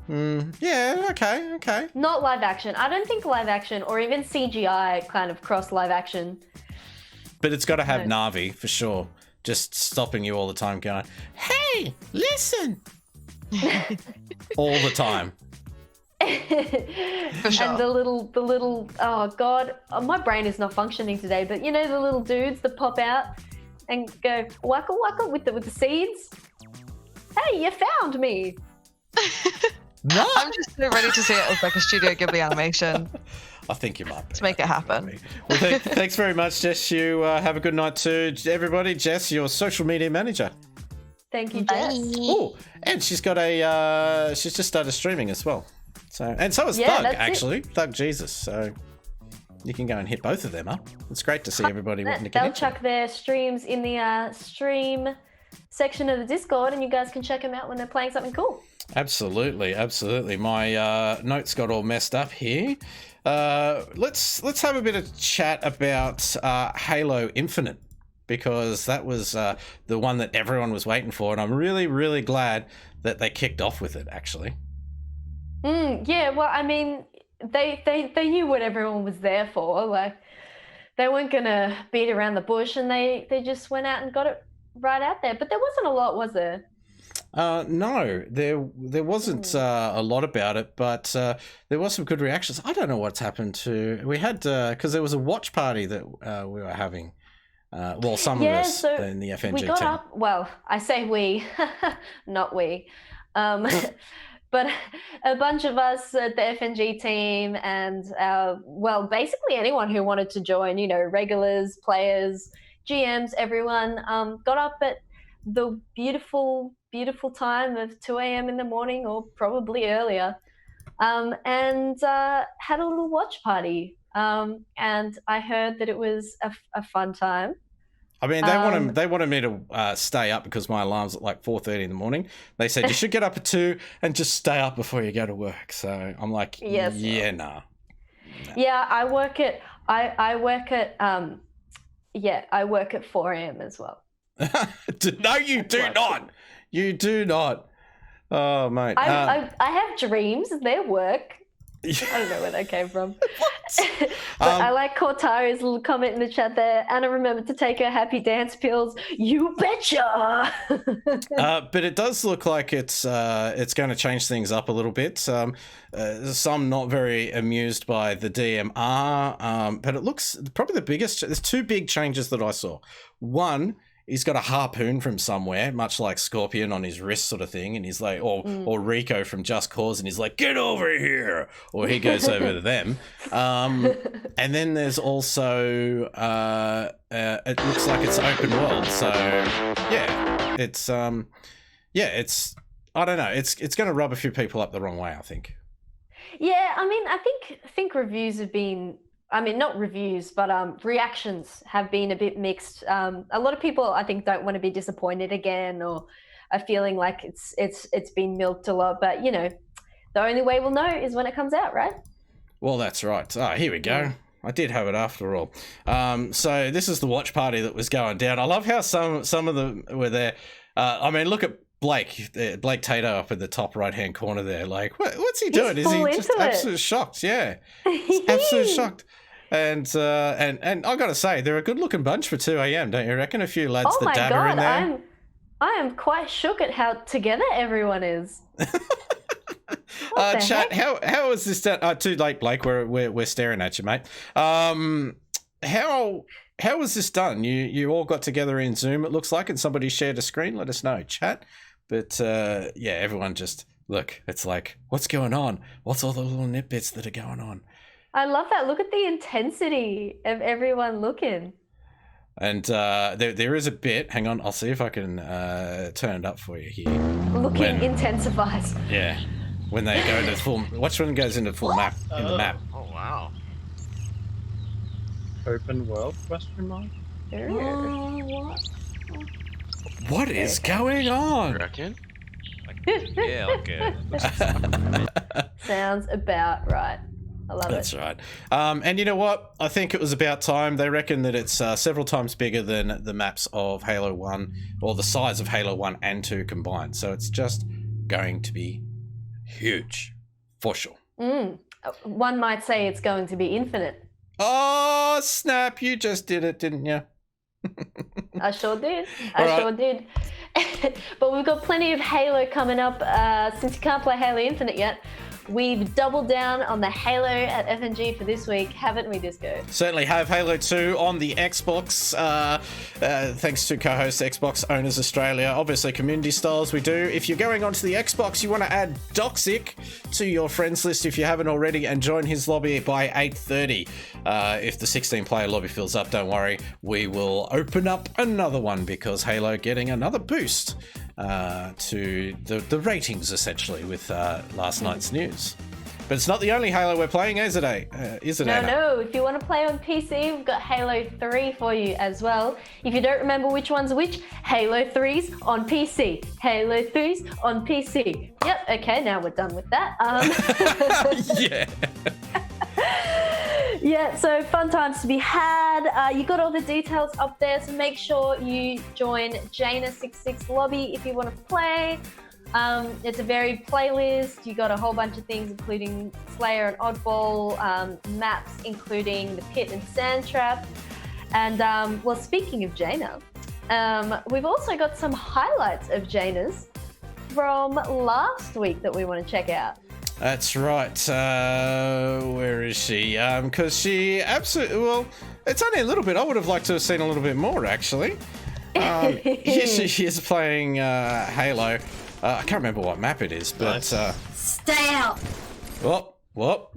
Yeah, okay. Not live action. I don't think live action or even CGI kind of cross live action. But it's got to have Na'vi for sure. Just stopping you all the time going, hey, listen. All the time. For sure. And the little oh god, my brain is not functioning today, but you know the little dudes that pop out and go waka waka with the seeds. Hey, you found me. I'm just so ready to see it as like a Studio Ghibli animation. I think you might. Let's make it happen. Well, thanks very much, Jess. You have a good night too, everybody. Jess, your social media manager. Thank you, Jess. Oh, and she's got she's just started streaming as well. So has Thug, actually. Thug Jesus. So you can go and hit both of them up. It's great to see everybody wanting to They'll connect. chuck their streams in the stream section of the Discord, and you guys can check them out when they're playing something cool. Absolutely. My notes got all messed up here. Let's have a bit of chat about Halo Infinite, because that was the one that everyone was waiting for, and I'm really, really glad that they kicked off with it, actually. Yeah, well, I mean, they knew what everyone was there for. Like, they weren't gonna beat around the bush, and they just went out and got it right out there. But there wasn't a lot, was there? No, there wasn't a lot about it, but there was some good reactions. I don't know what's happened to. We had because there was a watch party that we were having. Well, some of us in the FNG we got team. up. Well, I say we, not we. But a bunch of us at the FNG team and, well, basically anyone who wanted to join, you know, regulars, players, GMs, everyone, got up at the beautiful, beautiful time of 2 a.m. in the morning, or probably earlier, and had a little watch party. And I heard that it was a fun time. I mean, they wanted me to stay up because my alarm's at like 4:30 in the morning. They said you should get up at 2 and just stay up before you go to work. So I'm like, yes, nah. Yeah, I work at 4 a.m. as well. No, you do not. You do not. Oh, mate. I have dreams. They're work. I don't know where that came from. But I like Cortari's little comment in the chat there. Anna remembered to take her happy dance pills. You betcha. But it does look like it's going to change things up a little bit. Some not very amused by the DMR, but it looks probably the biggest. There's two big changes that I saw. One, he's got a harpoon from somewhere, much like Scorpion on his wrist sort of thing. And he's like, or Rico from Just Cause, and he's like, get over here. Or he goes over to them. And then there's also, it looks like it's open world. So yeah, it's, I don't know. It's going to rub a few people up the wrong way, I think. Yeah, I mean, I think reviews have been, I mean, not reviews, but reactions have been a bit mixed. A lot of people, I think, don't want to be disappointed again, or are feeling like it's been milked a lot. But you know, the only way we'll know is when it comes out, right? Well, that's right. Oh, here we go. I did have it after all. So this is the watch party that was going down. I love how some of them were there. I mean, look at Blake Tato up in the top right-hand corner there. Like, what's he doing? Is he just absolutely shocked? Yeah, he's absolutely shocked. And I gotta say, they're a good-looking bunch for 2 a.m. Don't you reckon? A few lads that dabber in there. I am quite shook at how together everyone is. Chat, how is this done? Too late, Blake. We're staring at you, mate. How was this done? You all got together in Zoom, it looks like, and somebody shared a screen. Let us know, chat. But yeah, everyone just look. It's like, what's going on? What's all the little nitbits that are going on? I love that. Look at the intensity of everyone looking. And there is a bit. Hang on, I'll see if I can turn it up for you here. Looking intensifies. Yeah, when they go into full. Watch when it goes into full map in the map. Oh wow. Open world? Question mark. What is going on? You reckon? Yeah, okay. Sounds about right. I love That's right. And you know what? I think it was about time. They reckon that it's several times bigger than the maps of Halo 1, or the size of Halo 1 and 2 combined. So it's just going to be huge, for sure. One might say it's going to be infinite. Oh, snap. You just did it, didn't you? I sure did. Sure did. But we've got plenty of Halo coming up. Since you can't play Halo Infinite yet, we've doubled down on the Halo at FNG for this week, haven't we, Disco? Certainly have Halo 2 on the Xbox. Thanks to co-host Xbox Owners Australia. Obviously, community styles we do. If you're going onto the Xbox, you want to add Doxic to your friends list if you haven't already, and join his lobby by 8:30. If the 16-player lobby fills up, don't worry, we will open up another one because Halo getting another boost to the ratings, essentially, with last night's news. But it's not the only Halo we're playing, is it, Anna? No. If you want to play on PC, we've got Halo 3 for you as well. If you don't remember which one's which, Halo 3's on PC. Halo 3's on PC. Yep, okay, now we're done with that. Yeah. Yeah, so fun times to be had. You got all the details up there, so make sure you join Jaina66 lobby if you want to play. It's a varied playlist. You got a whole bunch of things, including Slayer and Oddball, maps, including the Pit and Sand Trap. And, well, speaking of Jaina, we've also got some highlights of Jaina's from last week that we want to check out. That's right. Where is she? Because she absolutely... Well, it's only a little bit. I would have liked to have seen a little bit more, actually. Here she is playing Halo. I can't remember what map it is, but... Stay out! Whoop.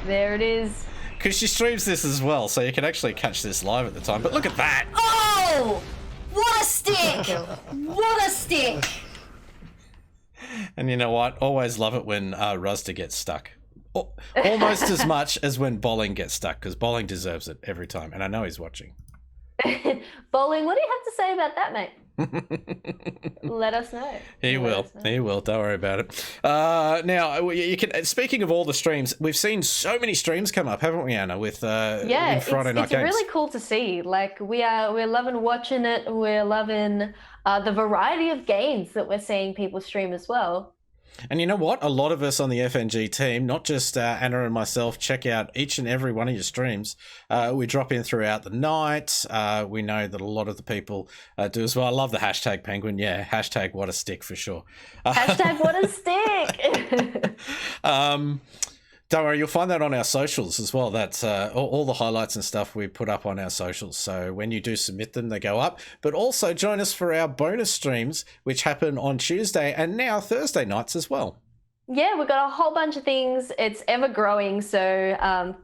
There it is. Because she streams this as well, so you can actually catch this live at the time. But look at that! Oh! What a stick! What a stick! And you know what? Always love it when Ruzda gets stuck. Almost as much as when Bowling gets stuck, because Bowling deserves it every time. And I know he's watching. Bowling, what do you have to say about that, mate? Let us know. He will. Don't worry about it. Now, you can. Speaking of all the streams, we've seen so many streams come up, haven't we, Anna? With yeah, Friday night it's games. really cool to see. Like we're loving watching it. We're loving the variety of games that we're seeing people stream as well. And you know what? A lot of us on the FNG team, not just Anna and myself, check out each and every one of your streams. We drop in throughout the night. We know that a lot of the people do as well. I love the hashtag penguin. Yeah, hashtag what a stick for sure. Hashtag what a stick. Don't worry, you'll find that on our socials as well. That's all the highlights and stuff we put up on our socials. So when you do submit them, they go up. But also join us for our bonus streams, which happen on Tuesday and now Thursday nights as well. Yeah, we've got a whole bunch of things. It's ever growing. So,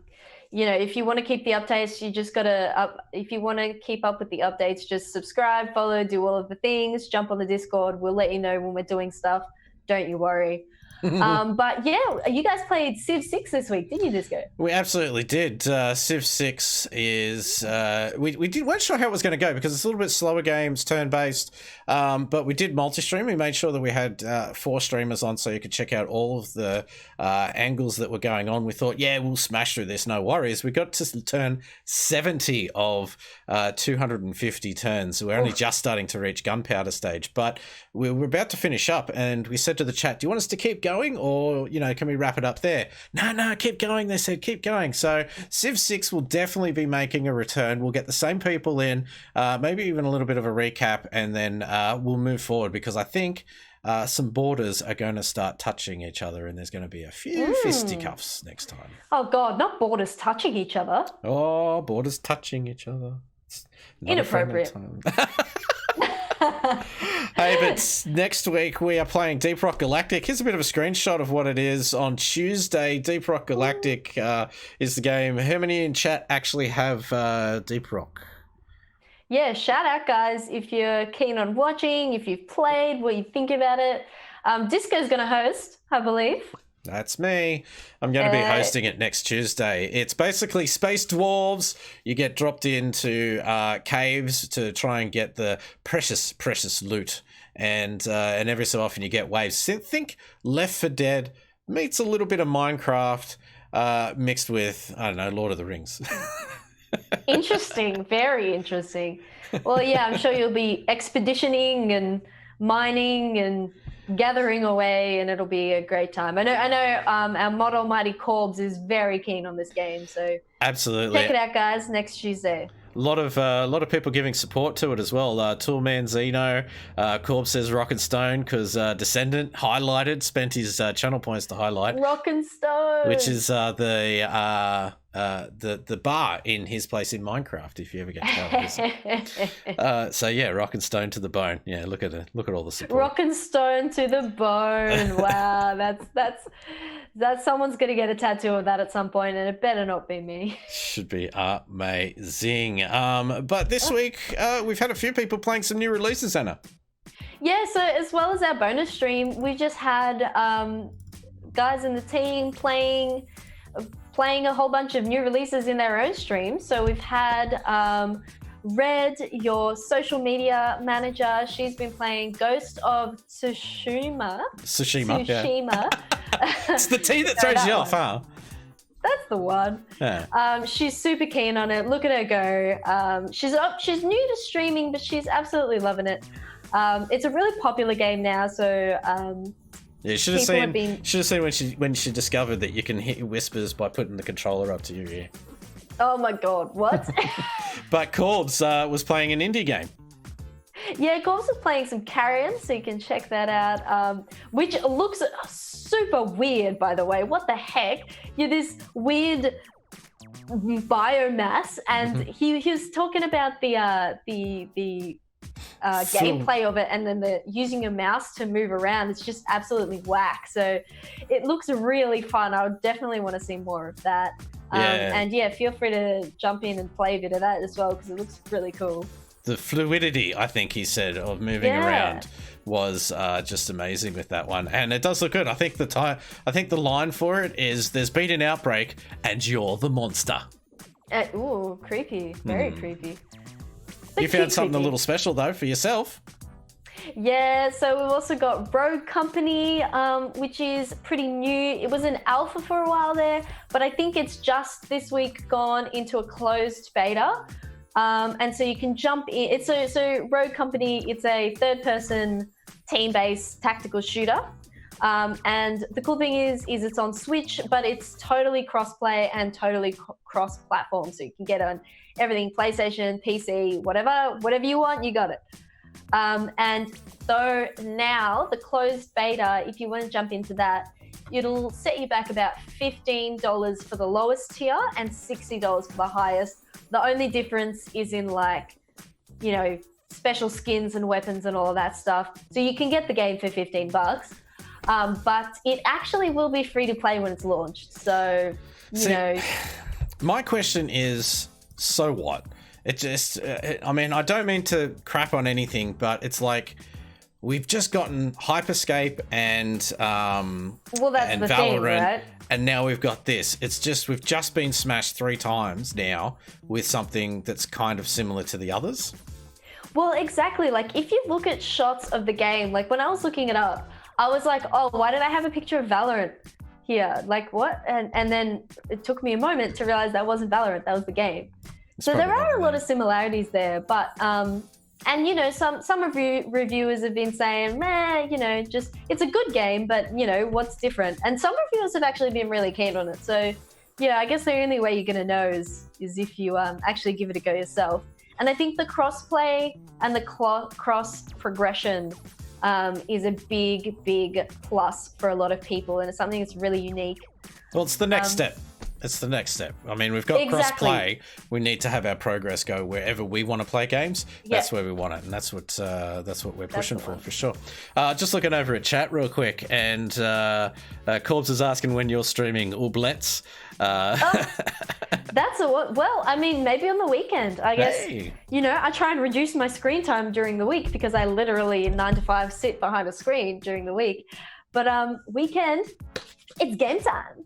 you know, if you want to keep the updates, you just got to, if you want to keep up with the updates, just subscribe, follow, do all of the things, jump on the Discord. We'll let you know when we're doing stuff. Don't you worry. But yeah, you guys played Civ 6 this week, didn't you, Disco? We absolutely did. Civ 6 is weren't sure how it was going to go because it's a little bit slower games, turn-based, but we did multi-stream. We made sure that we had 4 streamers on so you could check out all of the angles that were going on. We thought, yeah, we'll smash through this, no worries. We got to turn 70 of 250 turns. We're only just starting to reach gunpowder stage, but we were about to finish up and we said to the chat, do you want us to keep going or, you know, can we wrap it up there? No, keep going. They said, keep going. So Civ 6 will definitely be making a return. We'll get the same people in, maybe even a little bit of a recap, and then we'll move forward because I think some borders are going to start touching each other and there's going to be a few fisticuffs next time. Oh, God, not borders touching each other. Oh, borders touching each other. Inappropriate. Hey, but next week we are playing Deep Rock Galactic. Here's a bit of a screenshot of what it is. On Tuesday, Deep Rock Galactic is the game. How many in chat actually have Deep Rock? Yeah, shout out, guys, if you're keen on watching, if you've played, what you think about it. Disco's going to host, I believe. That's me. I'm going to be hosting it next Tuesday. It's basically space dwarves. You get dropped into caves to try and get the precious loot. And every so often you get waves. Think Left 4 Dead meets a little bit of Minecraft mixed with, I don't know, Lord of the Rings. Interesting. Very interesting. Well, yeah, I'm sure you'll be expeditioning and mining and gathering away, and it'll be a great time. I know our mod Almighty Corbs is very keen on this game, so absolutely check it out, guys, next Tuesday. lot of people giving support to it as well. Toolman Zeno, Corb says Rock and Stone because Descendant highlighted, spent his channel points to highlight, Rock and Stone, which is the bar in his place in Minecraft. If you ever get to so yeah, Rock and Stone to the bone. Yeah, look at all the support. Rock and Stone to the bone. Wow, that's someone's gonna get a tattoo of that at some point, and it better not be me. Should be amazing. But this week we've had a few people playing some new releases, Anna. Yeah, so as well as our bonus stream, we just had guys in the team playing a whole bunch of new releases in their own stream. So we've had Red, your social media manager. She's been playing Ghost of Tsushima. Yeah. It's the T that throws you off, huh? That's the one. Yeah. She's super keen on it. Look at her go. She's new to streaming, but she's absolutely loving it. It's a really popular game now, so yeah, should have seen when she discovered that you can hit whispers by putting the controller up to your ear. Oh my god, what? But Corbs was playing an indie game. Yeah, Corbs was playing some Carrion, so you can check that out. Which looks super weird, by the way. What the heck? You're this weird biomass, and he was talking about the gameplay of it, and then the using a mouse to move around. It's just absolutely whack. So it looks really fun. I would definitely want to see more of that. And yeah, feel free to jump in and play a bit of that as well, because it looks really cool. The fluidity, I think he said, of moving around was just amazing with that one, and it does look good. I think the line for it is, "There's been an outbreak, and you're the monster." Ooh, creepy, very creepy. You found something a little special though for yourself. Yeah, so we've also got Rogue Company, which is pretty new. It was an alpha for a while there, but I think it's just this week gone into a closed beta. And so you can jump in. So Rogue Company, it's a third-person team-based tactical shooter. And the cool thing is it's on Switch, but it's totally cross-play and totally cross-platform. So you can get on everything, PlayStation, PC, whatever you want, you got it. And so now the closed beta, if you want to jump into that, it'll set you back about $15 for the lowest tier and $60 for the highest. The only difference is in special skins and weapons and all of that stuff. So you can get the game for $15, but it actually will be free to play when it's launched. So, my question is, so what? It just, I don't mean to crap on anything, but it's like, we've just gotten Hyperscape and that's the Valorant, thing, right? And now we've got this. It's just, we've just been smashed 3 times now with something that's kind of similar to the others. Well, exactly. Like, if you look at shots of the game, like when I was looking it up, I was like, oh, why did I have a picture of Valorant here? Like, what? And then it took me a moment to realize that wasn't Valorant, that was the game. So there are a lot of similarities there, but and some reviewers have been saying, just it's a good game, but what's different? And some reviewers have actually been really keen on it. So yeah, I guess the only way you're gonna know is if you actually give it a go yourself. And I think the cross-play and the cross progression is a big plus for a lot of people, and it's something that's really unique. Well, it's the next step. It's the next step. I mean, we've got cross-play. We need to have our progress go wherever we want to play games. That's where we want it, and that's what we're pushing for sure. Just looking over at chat real quick, and Corbs is asking when you're streaming Oublets. That's well, I mean, maybe on the weekend. I guess I try and reduce my screen time during the week because I literally 9 to 5 sit behind a screen during the week. But weekend, it's game time.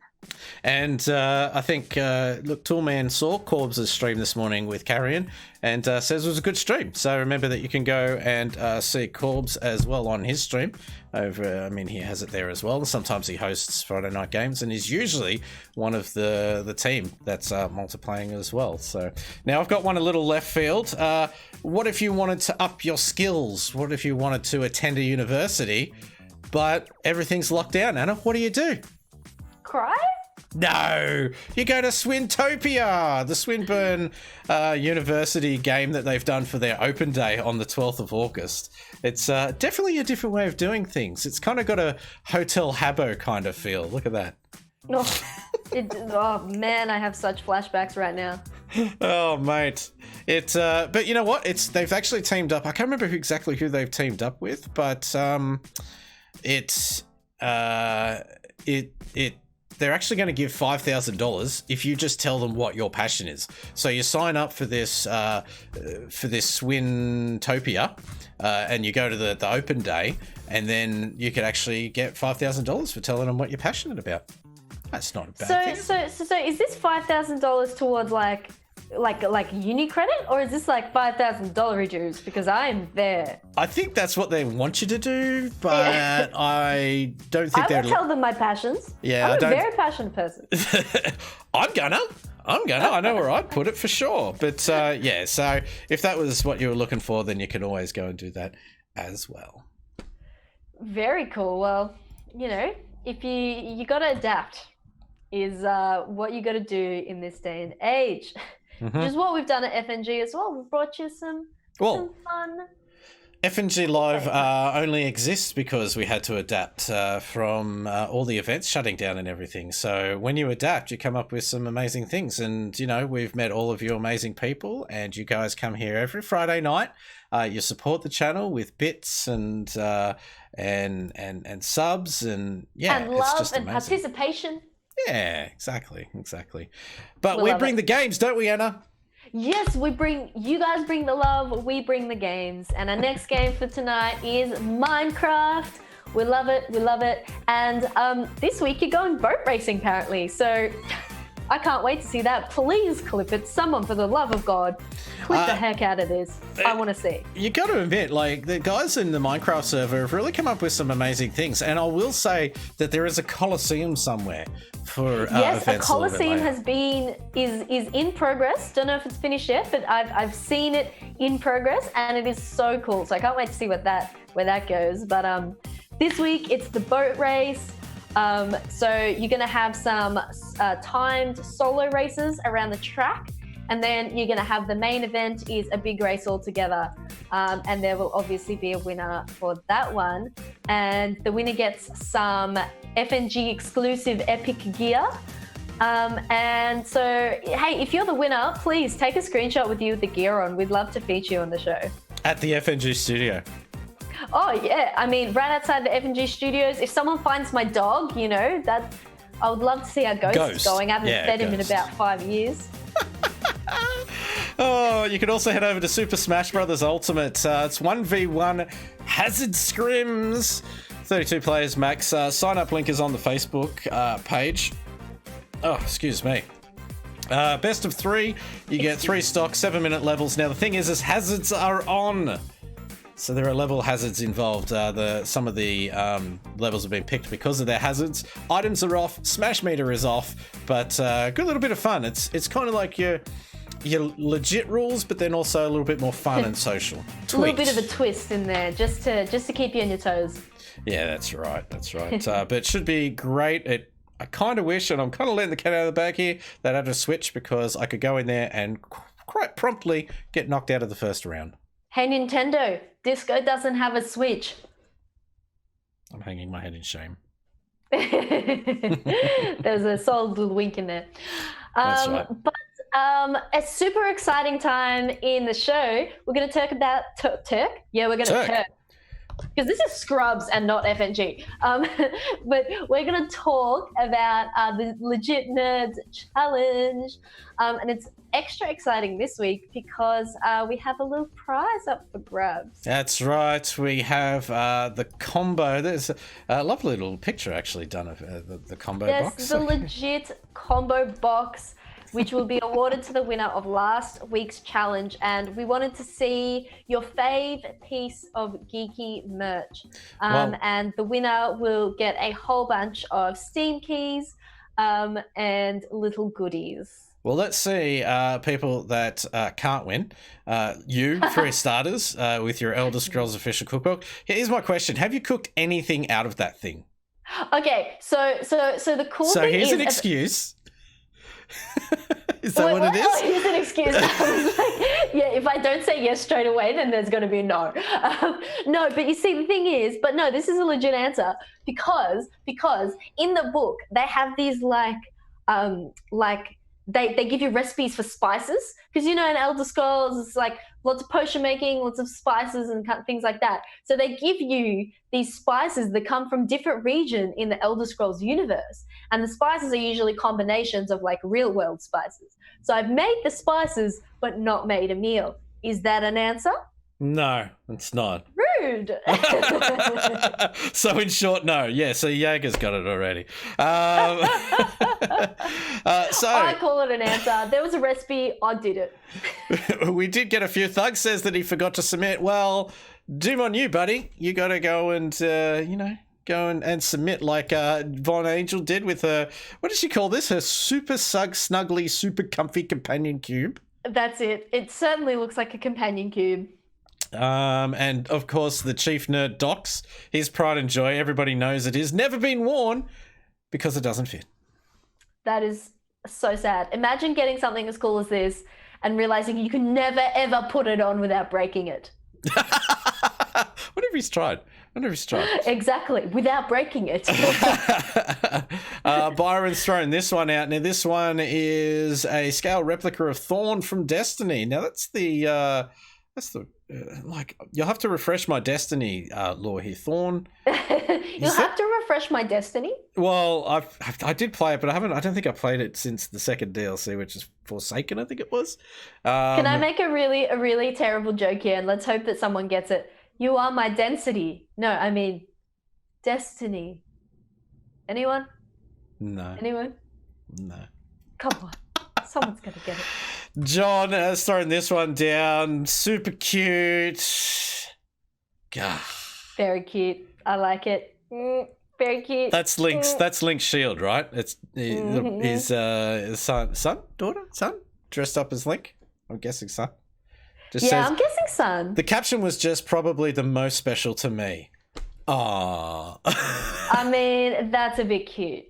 And I think, look, Toolman saw Corbs' stream this morning with Carrion and says it was a good stream. So remember that you can go and see Corbs as well on his stream. He has it there as well. Sometimes he hosts Friday night games and is usually one of the team that's multiplaying as well. So now I've got one a little left field. What if you wanted to up your skills? What if you wanted to attend a university, but everything's locked down, Anna? What do you do? Cry? No, you go to Swintopia, the Swinburne University game that they've done for their open day on the 12th of August. It's definitely a different way of doing things. It's kind of got a Hotel Habbo kind of feel. Look at that. Oh man, I have such flashbacks right now. Oh mate, but you know what? They've actually teamed up. I can't remember exactly who they've teamed up with, but they're actually going to give $5,000 if you just tell them what your passion is. So you sign up for this Swintopia, and you go to the open day, and then you could actually get $5,000 for telling them what you're passionate about. That's not a bad thing. So is this $5,000 towards like uni credit, or is this like $5,000 dues? Because I'm there. I think that's what they want you to do, but I don't think I will tell them my passions. Yeah, I'm a very passionate person. I'm gonna. I know where I'd put it for sure. But yeah, so if that was what you were looking for, then you can always go and do that as well. Very cool. Well, if you got to adapt is what you got to do in this day and age. Which is what we've done at FNG as well. We've brought you some fun. FNG Live only exists because we had to adapt from all the events shutting down and everything. So when you adapt, you come up with some amazing things. And, we've met all of you amazing people, and you guys come here every Friday night. You support the channel with bits and subs, and and love it's just and amazing. participation. Yeah, exactly. But we bring the games, don't we, Anna? Yes, you guys bring the love, we bring the games. And our next game for tonight is Minecraft. We love it. And this week you're going boat racing, apparently. So I can't wait to see that. Please clip it. Someone, for the love of God, clip the heck out of this. I want to see. You got to admit, the guys in the Minecraft server have really come up with some amazing things. And I will say that there is a Coliseum somewhere for yes, events. A Coliseum is in progress. Don't know if it's finished yet, but I've seen it in progress, and it is so cool. So I can't wait to see where that goes. But this week it's the boat race. So you're going to have some timed solo races around the track, and then you're going to have the main event is a big race altogether, and there will obviously be a winner for that one, and the winner gets some FNG exclusive epic gear. And so, hey, if you're the winner, please take a screenshot with you with the gear on. We'd love to feature you on the show. At the FNG studio. Oh yeah, I mean, right outside the FNG studios. If someone finds my dog, that I would love to see how Ghost is going. I haven't fed him in about 5 years. Oh, you can also head over to Super Smash Bros. Ultimate. It's 1v1 Hazard Scrims. 32 players max. Sign up link is on the Facebook page. Oh, excuse me. Best of 3. You get 3 stocks, 7-minute levels. Now the thing is hazards are on. So there are level hazards involved. Some of the levels have been picked because of their hazards. Items are off. Smash meter is off. But good little bit of fun. It's kind of like your legit rules, but then also a little bit more fun and social. A little bit of a twist in there, just to keep you on your toes. Yeah, that's right. But it should be great. I kind of wish, and I'm kind of letting the cat out of the bag here, that I had a Switch, because I could go in there and quite promptly get knocked out of the first round. Hey Nintendo, Disco doesn't have a Switch. I'm hanging my head in shame. There's a solid little wink in there. That's right. But a super exciting time in the show. We're going to talk about Turk. Yeah, we're going to Turk. Because this is Scrubs and not FNG. But we're going to talk about the Legit Nerds Challenge. And it's extra exciting this week because we have a little prize up for grabs. That's right. We have the combo. There's a lovely little picture actually done of the combo box. Yes, the Legit combo box, which will be awarded to the winner of last week's challenge. And we wanted to see your fave piece of geeky merch. And the winner will get a whole bunch of Steam keys and little goodies. Well, let's see people that can't win. You, for starters, with your Elder Scrolls official cookbook. Here's my question. Have you cooked anything out of that thing? Okay, so the cool So thing here's is an excuse. Is that what it is? Oh, here's an excuse. I was like, yeah, if I don't say yes straight away, then there's going to be no. No, but you see, the thing is, but no, this is a legit answer because in the book they have these they give you recipes for spices because in Elder Scrolls it's like lots of potion making, lots of spices and things like that. So they give you these spices that come from different regions in the Elder Scrolls universe, and the spices are usually combinations of like real world spices. So I've made the spices but not made a meal. Is that an answer? No, it's not. Rude. So in short, no. Yeah, so Jaeger's got it already. So I call it an answer. There was a recipe. I did it. we did get a few. Thug says that he forgot to submit. Well, doom on you, buddy. You got to go and go and submit like Von Angel did with her. What does she call this? Her super snuggly, super comfy companion cube. That's it. It certainly looks like a companion cube. And of course, the chief nerd Docs, his pride and joy, everybody knows it is never been worn because it doesn't fit. That is so sad. Imagine getting something as cool as this and realizing you can never ever put it on without breaking it. What if he's tried? Exactly, without breaking it. Byron's thrown this one out. Now, this one is a scale replica of Thorn from Destiny. Now, that's the like, you'll have to refresh my Destiny lore here. Thorn. You'll have to refresh my Destiny? Well, I did play it, but I don't think I played it since the second DLC, which is Forsaken, I think it was. Can I make a really terrible joke here? And let's hope that someone gets it. You are my density. No, I mean, Destiny. Anyone? No. Anyone? No. Come on. Someone's going to get it. John has thrown this one down. Super cute. Gah. Very cute. I like it. Very cute. That's Link's shield, right? It's his son, daughter, dressed up as Link. I'm guessing son. I'm guessing son. The caption was just probably the most special to me. Aww. I mean, that's a bit cute.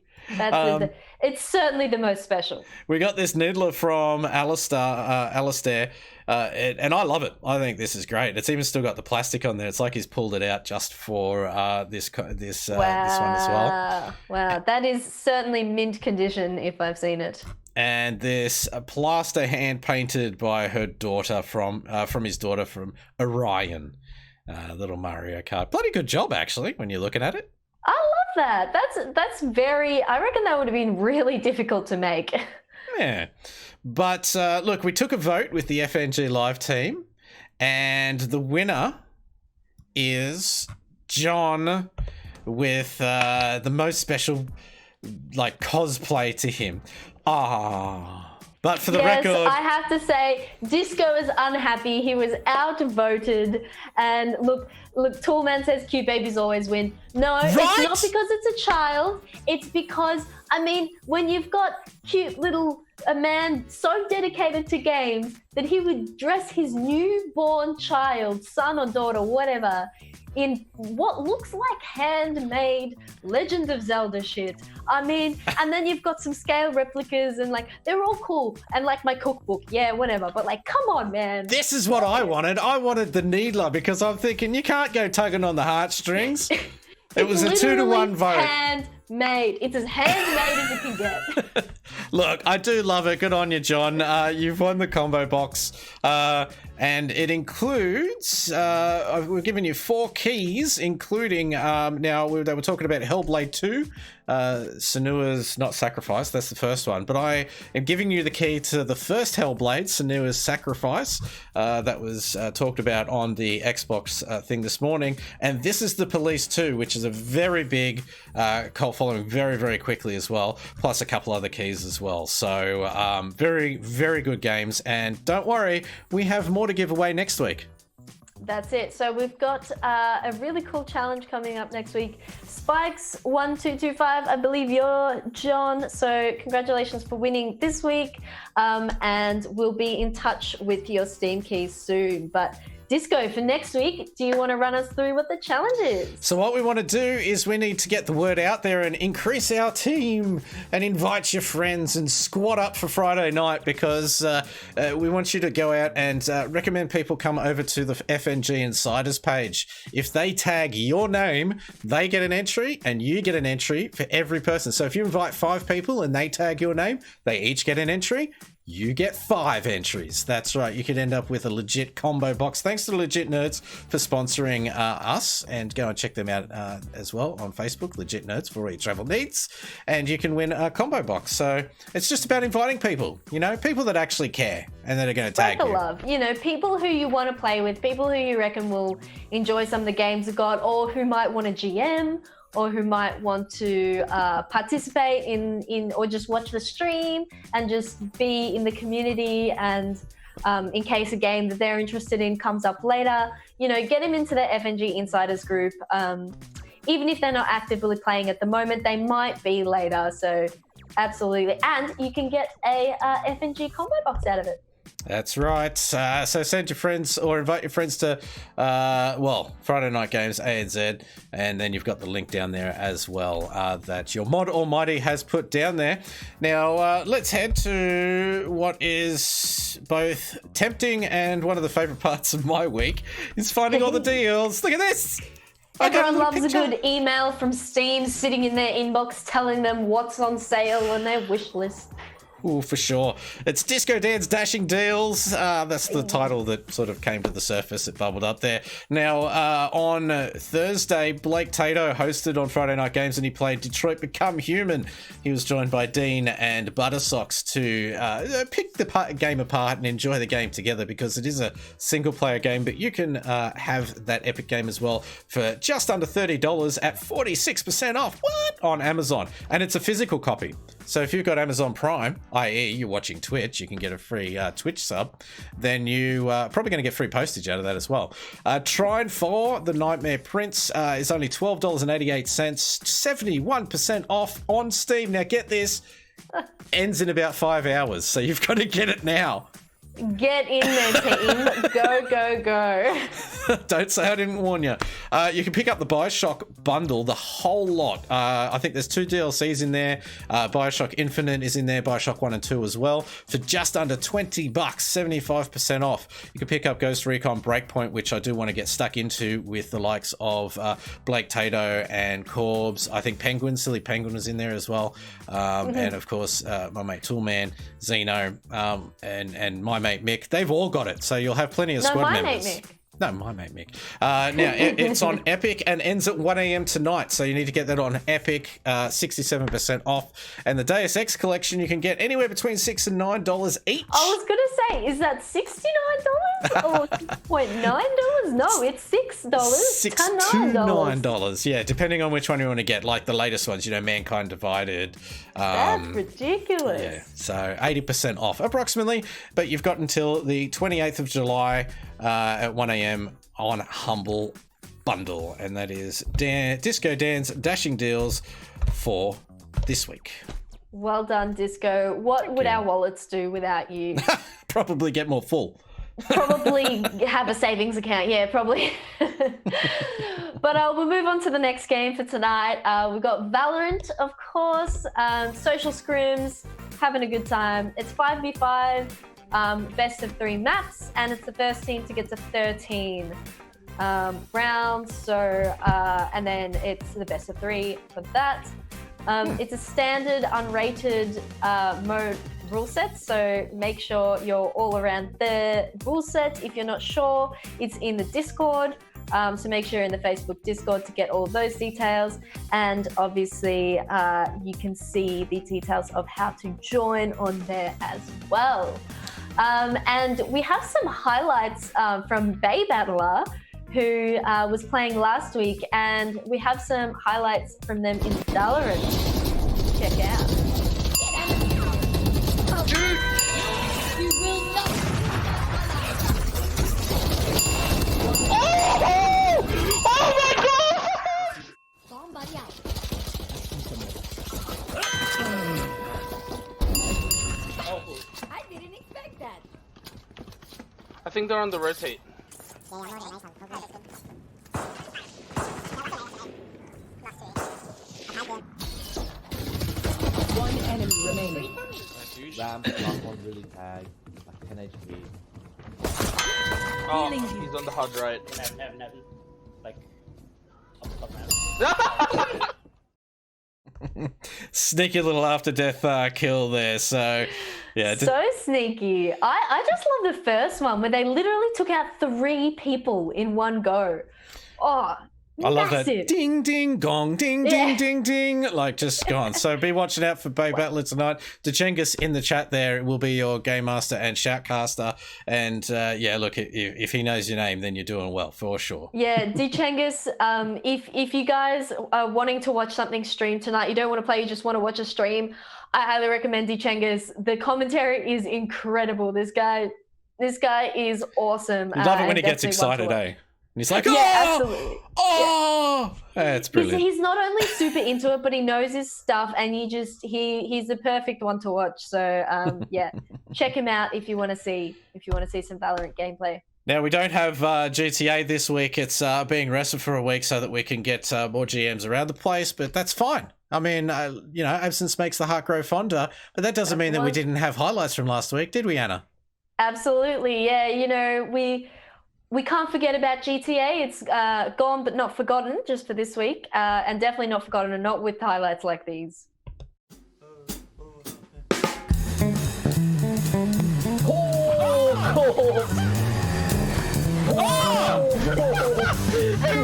It's certainly the most special. We got this Needler from Alistair, and I love it. I think this is great. It's even still got the plastic on there. It's like he's pulled it out just for this one as well. Wow, that is certainly mint condition if I've seen it. And this plaster hand painted by her daughter from his daughter from Orion, little Mario Kart. Bloody good job actually when you're looking at it. I love that. That's very. I reckon that would have been really difficult to make. Yeah, but look, we took a vote with the FNG Live team, and the winner is John with the most special like cosplay to him. But for the record, I have to say, Disco is unhappy. He was outvoted. And look, Toolman says cute babies always win. No, It's not because it's a child. It's because, I mean, when you've got a man so dedicated to games that he would dress his newborn child, son or daughter, whatever, in what looks like handmade Legend of Zelda shit. I mean, and then you've got some scale replicas and like, they're all cool. And like my cookbook, yeah, whatever. But like, come on, man. This is what I wanted. I wanted the Needler because I'm thinking you can't go tugging on the heartstrings. It was a 2-to-1 vote. Handmade. It's as handmade as it can get. Look, I do love it. Good on you, John. You've won the combo box. And it includes, we're giving you 4 keys, including, now they were talking about Hellblade 2, Senua's Not Sacrifice, that's the first one. But I am giving you the key to the first Hellblade, Senua's Sacrifice, that was talked about on the Xbox thing this morning. And this is the Police 2, which is a very big cult following very, very quickly as well, plus a couple other keys as well. So very, very good games. And don't worry, we have more to give away next week. That's it. So we've got a really cool challenge coming up next week. Spikes 1225, I believe you're John. So congratulations for winning this week. And we'll be in touch with your Steam keys soon. But Disco, for next week, do you want to run us through what the challenge is? So what we want to do is we need to get the word out there and increase our team and invite your friends and squad up for Friday night, because we want you to go out and recommend people come over to the FNG Insiders page. If they tag your name, they get an entry and you get an entry for every person. So if you invite 5 people and they tag your name, they each get an entry. You get 5 entries. That's right. You could end up with a legit combo box. Thanks to Legit Nerds for sponsoring us, and go and check them out as well on Facebook, Legit Nerds, for all your travel needs. And you can win a combo box. So it's just about inviting people, people that actually care and that are going to tag you. Love, people who you want to play with, people who you reckon will enjoy some of the games you've got, or who might want a GM, or who might want to participate in or just watch the stream and just be in the community, and in case a game that they're interested in comes up later, get them into the FNG Insiders group. Even if they're not actively playing at the moment, they might be later, so absolutely. And you can get a FNG combo box out of it. That's right. So send your friends or invite your friends to, Friday Night Games ANZ, and then you've got the link down there as well that your mod almighty has put down there. Now, let's head to what is both tempting and one of the favourite parts of my week, is finding all the deals. Look at this! Everyone loves a good email from Steam sitting in their inbox telling them what's on sale on their wish list. Oh, for sure. It's Disco Dan's Dashing Deals. That's the title that sort of came to the surface. It bubbled up there. Now, on Thursday, Blake Tato hosted on Friday Night Games, and he played Detroit Become Human. He was joined by Dean and Buttersocks to pick the game apart and enjoy the game together, because it is a single-player game, but you can have that epic game as well for just under $30 at 46% off. What? On Amazon. And it's a physical copy. So if you've got Amazon Prime, i.e. you're watching Twitch, you can get a free Twitch sub, then you probably going to get free postage out of that as well. Trine 4, The Nightmare Prince, is only $12.88, 71% off on Steam. Now get this, ends in about 5 hours, so you've got to get it now. Get in there, team. Go, go, go. Don't say I didn't warn you. You can pick up the Bioshock bundle, the whole lot. I think there's 2 DLCs in there. Bioshock Infinite is in there, Bioshock 1 and 2 as well, for just under $20, 75% off. You can pick up Ghost Recon Breakpoint, which I do want to get stuck into with the likes of Blake Tato and Corbs. I think Silly Penguin was in there as well. And of course, my mate Toolman, Zeno, and my mate Mick. They've all got it, so you'll have plenty of squad members. Mate Mick. No, my mate Mick. Now, it's on Epic and ends at 1 a.m. tonight, so you need to get that on Epic, 67% off. And the Deus Ex collection you can get anywhere between $6 and $9 each. I was going to say, is that $69 or $6.9? No, it's $6 $6 to $9. Yeah, depending on which one you want to get. Like the latest ones, Mankind Divided. That's ridiculous. Yeah, so 80% off approximately, but you've got until the 28th of July at 1 a.m. on Humble Bundle, and that is Disco Dan's Dashing Deals for this week. Well done, Disco. What would our wallets do without you? Probably get more full. Probably have a savings account. Yeah, probably. But we'll move on to the next game for tonight. We've got Valorant, of course, social scrims, having a good time. It's 5v5, best of 3 maps, and it's the first team to get to 13 rounds. So, and then it's the best of 3 for that. It's a standard unrated mode rule set, so make sure you're all around the rule set. If you're not sure, it's in the Discord, so make sure you're in the Facebook Discord to get all of those details, and obviously you can see the details of how to join on there as well. And we have some highlights from Bay Battler, who was playing last week, and we have some highlights from them in Valorant. Check out. Oh my god! Bomb buddy out. I didn't expect that. I think they're on the rotate. One enemy remaining. Ram, last one really tag. Like 10 HP. Oh, he's on the hard right. Like, Sneaky little after death kill there. So, yeah. So sneaky. I just love the first one where they literally took out 3 people in one go. Oh, I love massive. that ding ding gong ding ding ding ding, like just gone. So be watching out for Bay Battler tonight. DeChengus in the chat there will be your game master and shoutcaster, and yeah, look, if he knows your name, then you're doing well for sure. Yeah, Dchengus, if you guys are wanting to watch something stream tonight, you don't want to play, you just want to watch a stream, I highly recommend Dchengus. The commentary is incredible. This guy is awesome. You love it when he gets excited, eh? And he's like, yeah, oh, absolutely. Oh, yeah. It's brilliant. He's not only super into it, but he knows his stuff, and he's the perfect one to watch. So yeah, check him out if you want to see some Valorant gameplay. Now, we don't have GTA this week. It's being rested for a week so that we can get more GMs around the place, but that's fine. I mean, you know, absence makes the heart grow fonder, but that doesn't mean that we didn't have highlights from last week, did we, Anna? Absolutely, yeah. You know, we can't forget about GTA. It's gone but not forgotten just for this week, and definitely not forgotten and not with highlights like these. Who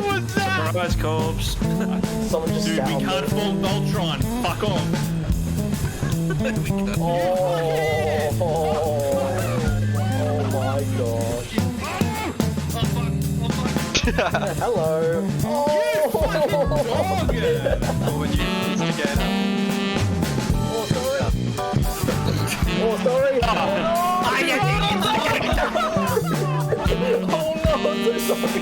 was that? Surprise corpse. Someone just Dude, we can't fall Voltron. Fuck off. Oh my gosh. Hello. Oh, sorry. Oh no, I'm so sorry.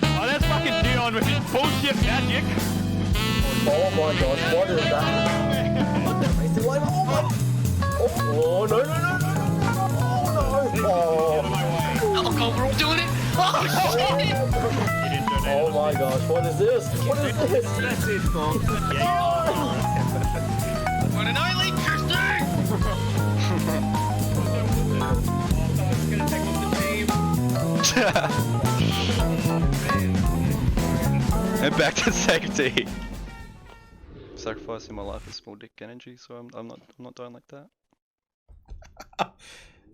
Oh, that's fucking Dion with his bullshit magic. Oh my gosh, what is that? What the racing line? Oh no. Oh god, we're all doing it! Oh shit! Oh my gosh, what is this? What is this? That's it, folks. What an island, Kirsten! And back to safety. Sacrificing my life for small dick energy, so I'm not dying like that.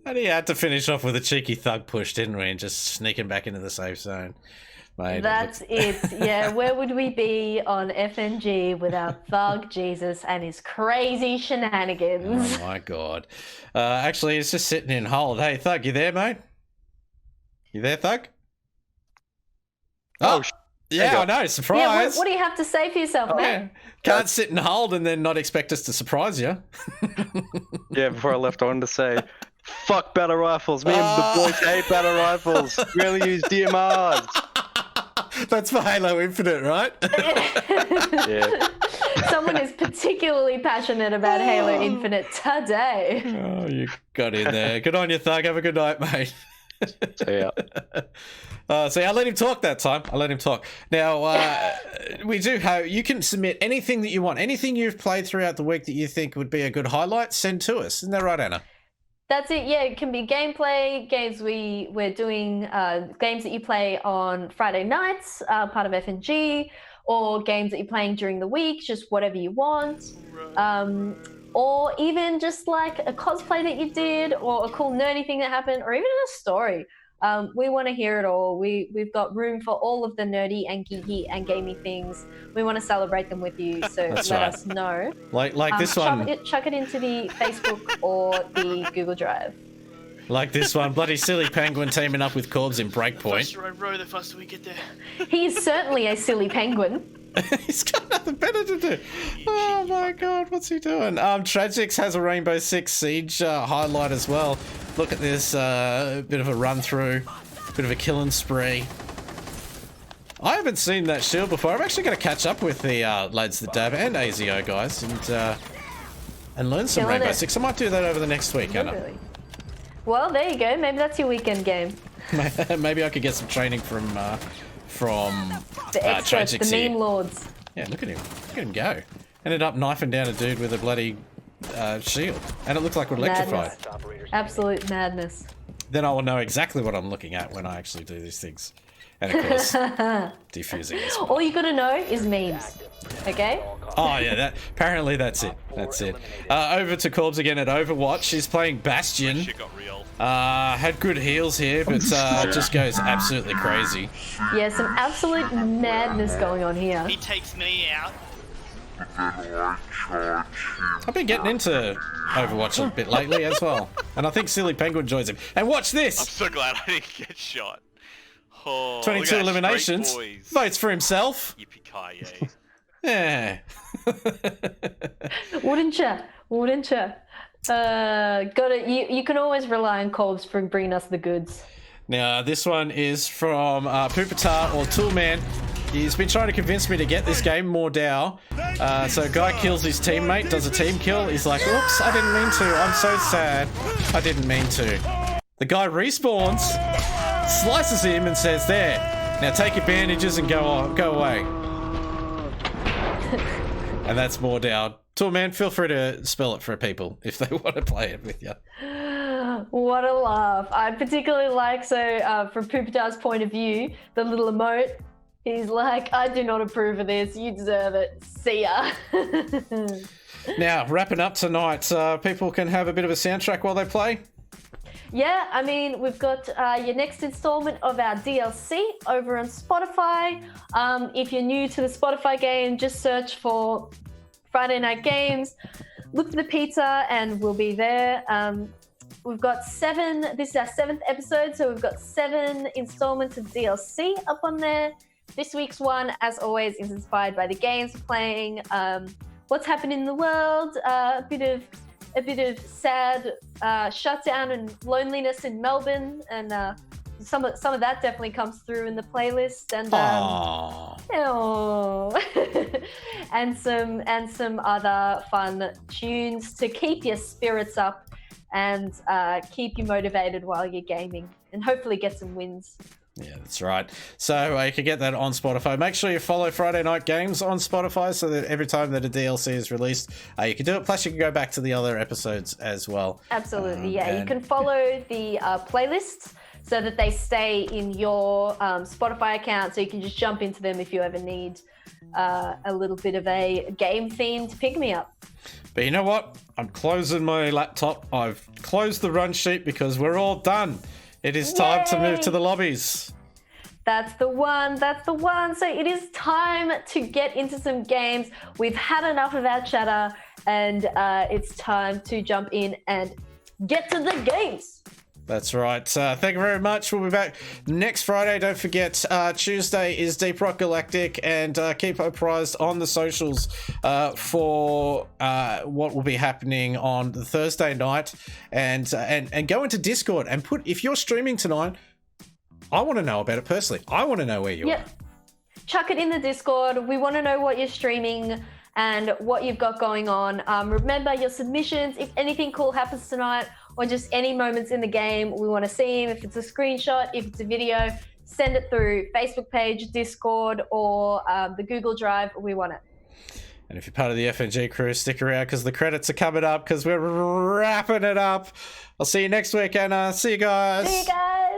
And he had to finish off with a cheeky thug push, didn't we? And just sneaking back into the safe zone. Mate, That's it. Yeah, where would we be on FNG without Thug Jesus and his crazy shenanigans? Oh my god. Actually, he's just sitting in hold. Hey, Thug, you there, mate? You there, Thug? Oh, yeah, I know. Surprise. Yeah, what do you have to say for yourself, mate? Yeah. Can't sit and hold and then not expect us to surprise you. Yeah, before I left, I wanted to say, fuck battle rifles. Me and the boys hate battle rifles. We only use DMRs. That's for Halo Infinite, right? Yeah. Someone is particularly passionate about Halo Infinite today. Oh, you got in there. Good on you, Thug. Have a good night, mate. See ya. So I let him talk that time. I let him talk. Now, we do have, you can submit anything that you want. Anything you've played throughout the week that you think would be a good highlight, send to us. Isn't that right, Anna? That's it. Yeah, it can be gameplay, games we're doing, games that you play on Friday nights, part of FNG, or games that you're playing during the week, just whatever you want. Or even just like a cosplay that you did, or a cool nerdy thing that happened, or even a story. We want to hear it all. We've got room for all of the nerdy and geeky and gamey things. We want to celebrate them with you, so let us know. Like this one. Chuck it into the Facebook or the Google Drive. Like this one. Bloody silly penguin teaming up with Corbs in Breakpoint. Row the faster we get there. He is certainly a silly penguin. He's got nothing better to do. Oh my god, what's he doing? Tragix has a Rainbow Six Siege highlight as well. Look at this, bit of a run through, bit of a killing spree. I haven't seen that shield before. I'm actually going to catch up with the lads that dab and AZO guys and learn some Rainbow Six. I might do that over the next week, Anna. Well, there you go. Maybe that's your weekend game. Maybe I could get some training from The experts, Tragic the here. meme lords. Yeah, look at him. Look at him go. Ended up knifing down a dude with a bloody shield. And it looked like it would electrify. Absolute madness. Then I will know exactly what I'm looking at when I actually do these things. And of course, defusing as well. All you gotta know is memes. Okay? Oh yeah, apparently that's it. That's it. Over to Corbs again at Overwatch. He's playing Bastion. Had good heals here, but just goes absolutely crazy. Yeah, some absolute madness going on here. He takes me out. I've been getting into Overwatch a bit lately as well. And I think Silly Penguin joins him. And watch this! I'm so glad I didn't get shot. Oh, 22 eliminations. Votes for himself. Yippee-ki-yay. Yeah. Wouldn't you? Wouldn't you? Got it. You can always rely on Corbs for bringing us the goods. Now, this one is from Poopatar or Toolman. He's been trying to convince me to get this game more Dow. So a guy kills his teammate, does a team kill. He's like, oops, I didn't mean to. I'm so sad. I didn't mean to. The guy respawns, slices him and says, there, now take your bandages and go away. And that's more Dow. Toolman, feel free to spell it for people if they want to play it with you. What a laugh. I particularly like, from Poopatar's point of view, the little emote. He's like, I do not approve of this. You deserve it. See ya. Now, wrapping up tonight, people can have a bit of a soundtrack while they play. Yeah, I mean, we've got your next installment of our DLC over on Spotify. If you're new to the Spotify game, just search for Friday Night Games. Look for the pizza and we'll be there. We've got 7, this is our 7th episode, so we've got 7 installments of DLC up on there. This week's one, as always, is inspired by the games we're playing, what's happening in the world, a bit of sad shutdown and loneliness in Melbourne, and some of that definitely comes through in the playlist, and and some other fun tunes to keep your spirits up and keep you motivated while you're gaming, and hopefully get some wins. Yeah, that's right. So you can get that on Spotify. Make sure you follow Friday Night Games on Spotify so that every time that a DLC is released, you can do it. Plus, you can go back to the other episodes as well. Absolutely, yeah. You can follow the playlists so that they stay in your Spotify account, so you can just jump into them if you ever need a little bit of a game-themed pick-me-up. But you know what? I'm closing my laptop. I've closed the run sheet because we're all done. It is time to move to the lobbies. That's the one. That's the one. So it is time to get into some games. We've had enough of our chatter, and it's time to jump in and get to the games. That's right. Thank you very much. We'll be back next Friday. Don't forget, Tuesday is Deep Rock Galactic, and keep apprised on the socials for what will be happening on the Thursday night, and go into Discord and put, if you're streaming tonight, I want to know about it personally. I want to know where you are. Chuck it in the Discord. We want to know what you're streaming and what you've got going on. Remember your submissions. If anything cool happens tonight, or just any moments in the game, we want to see them. If it's a screenshot, if it's a video, send it through Facebook page, Discord, or the Google Drive. We want it. And if you're part of the FNG crew, stick around because the credits are coming up because we're wrapping it up. I'll see you next week, and see you guys. See you guys.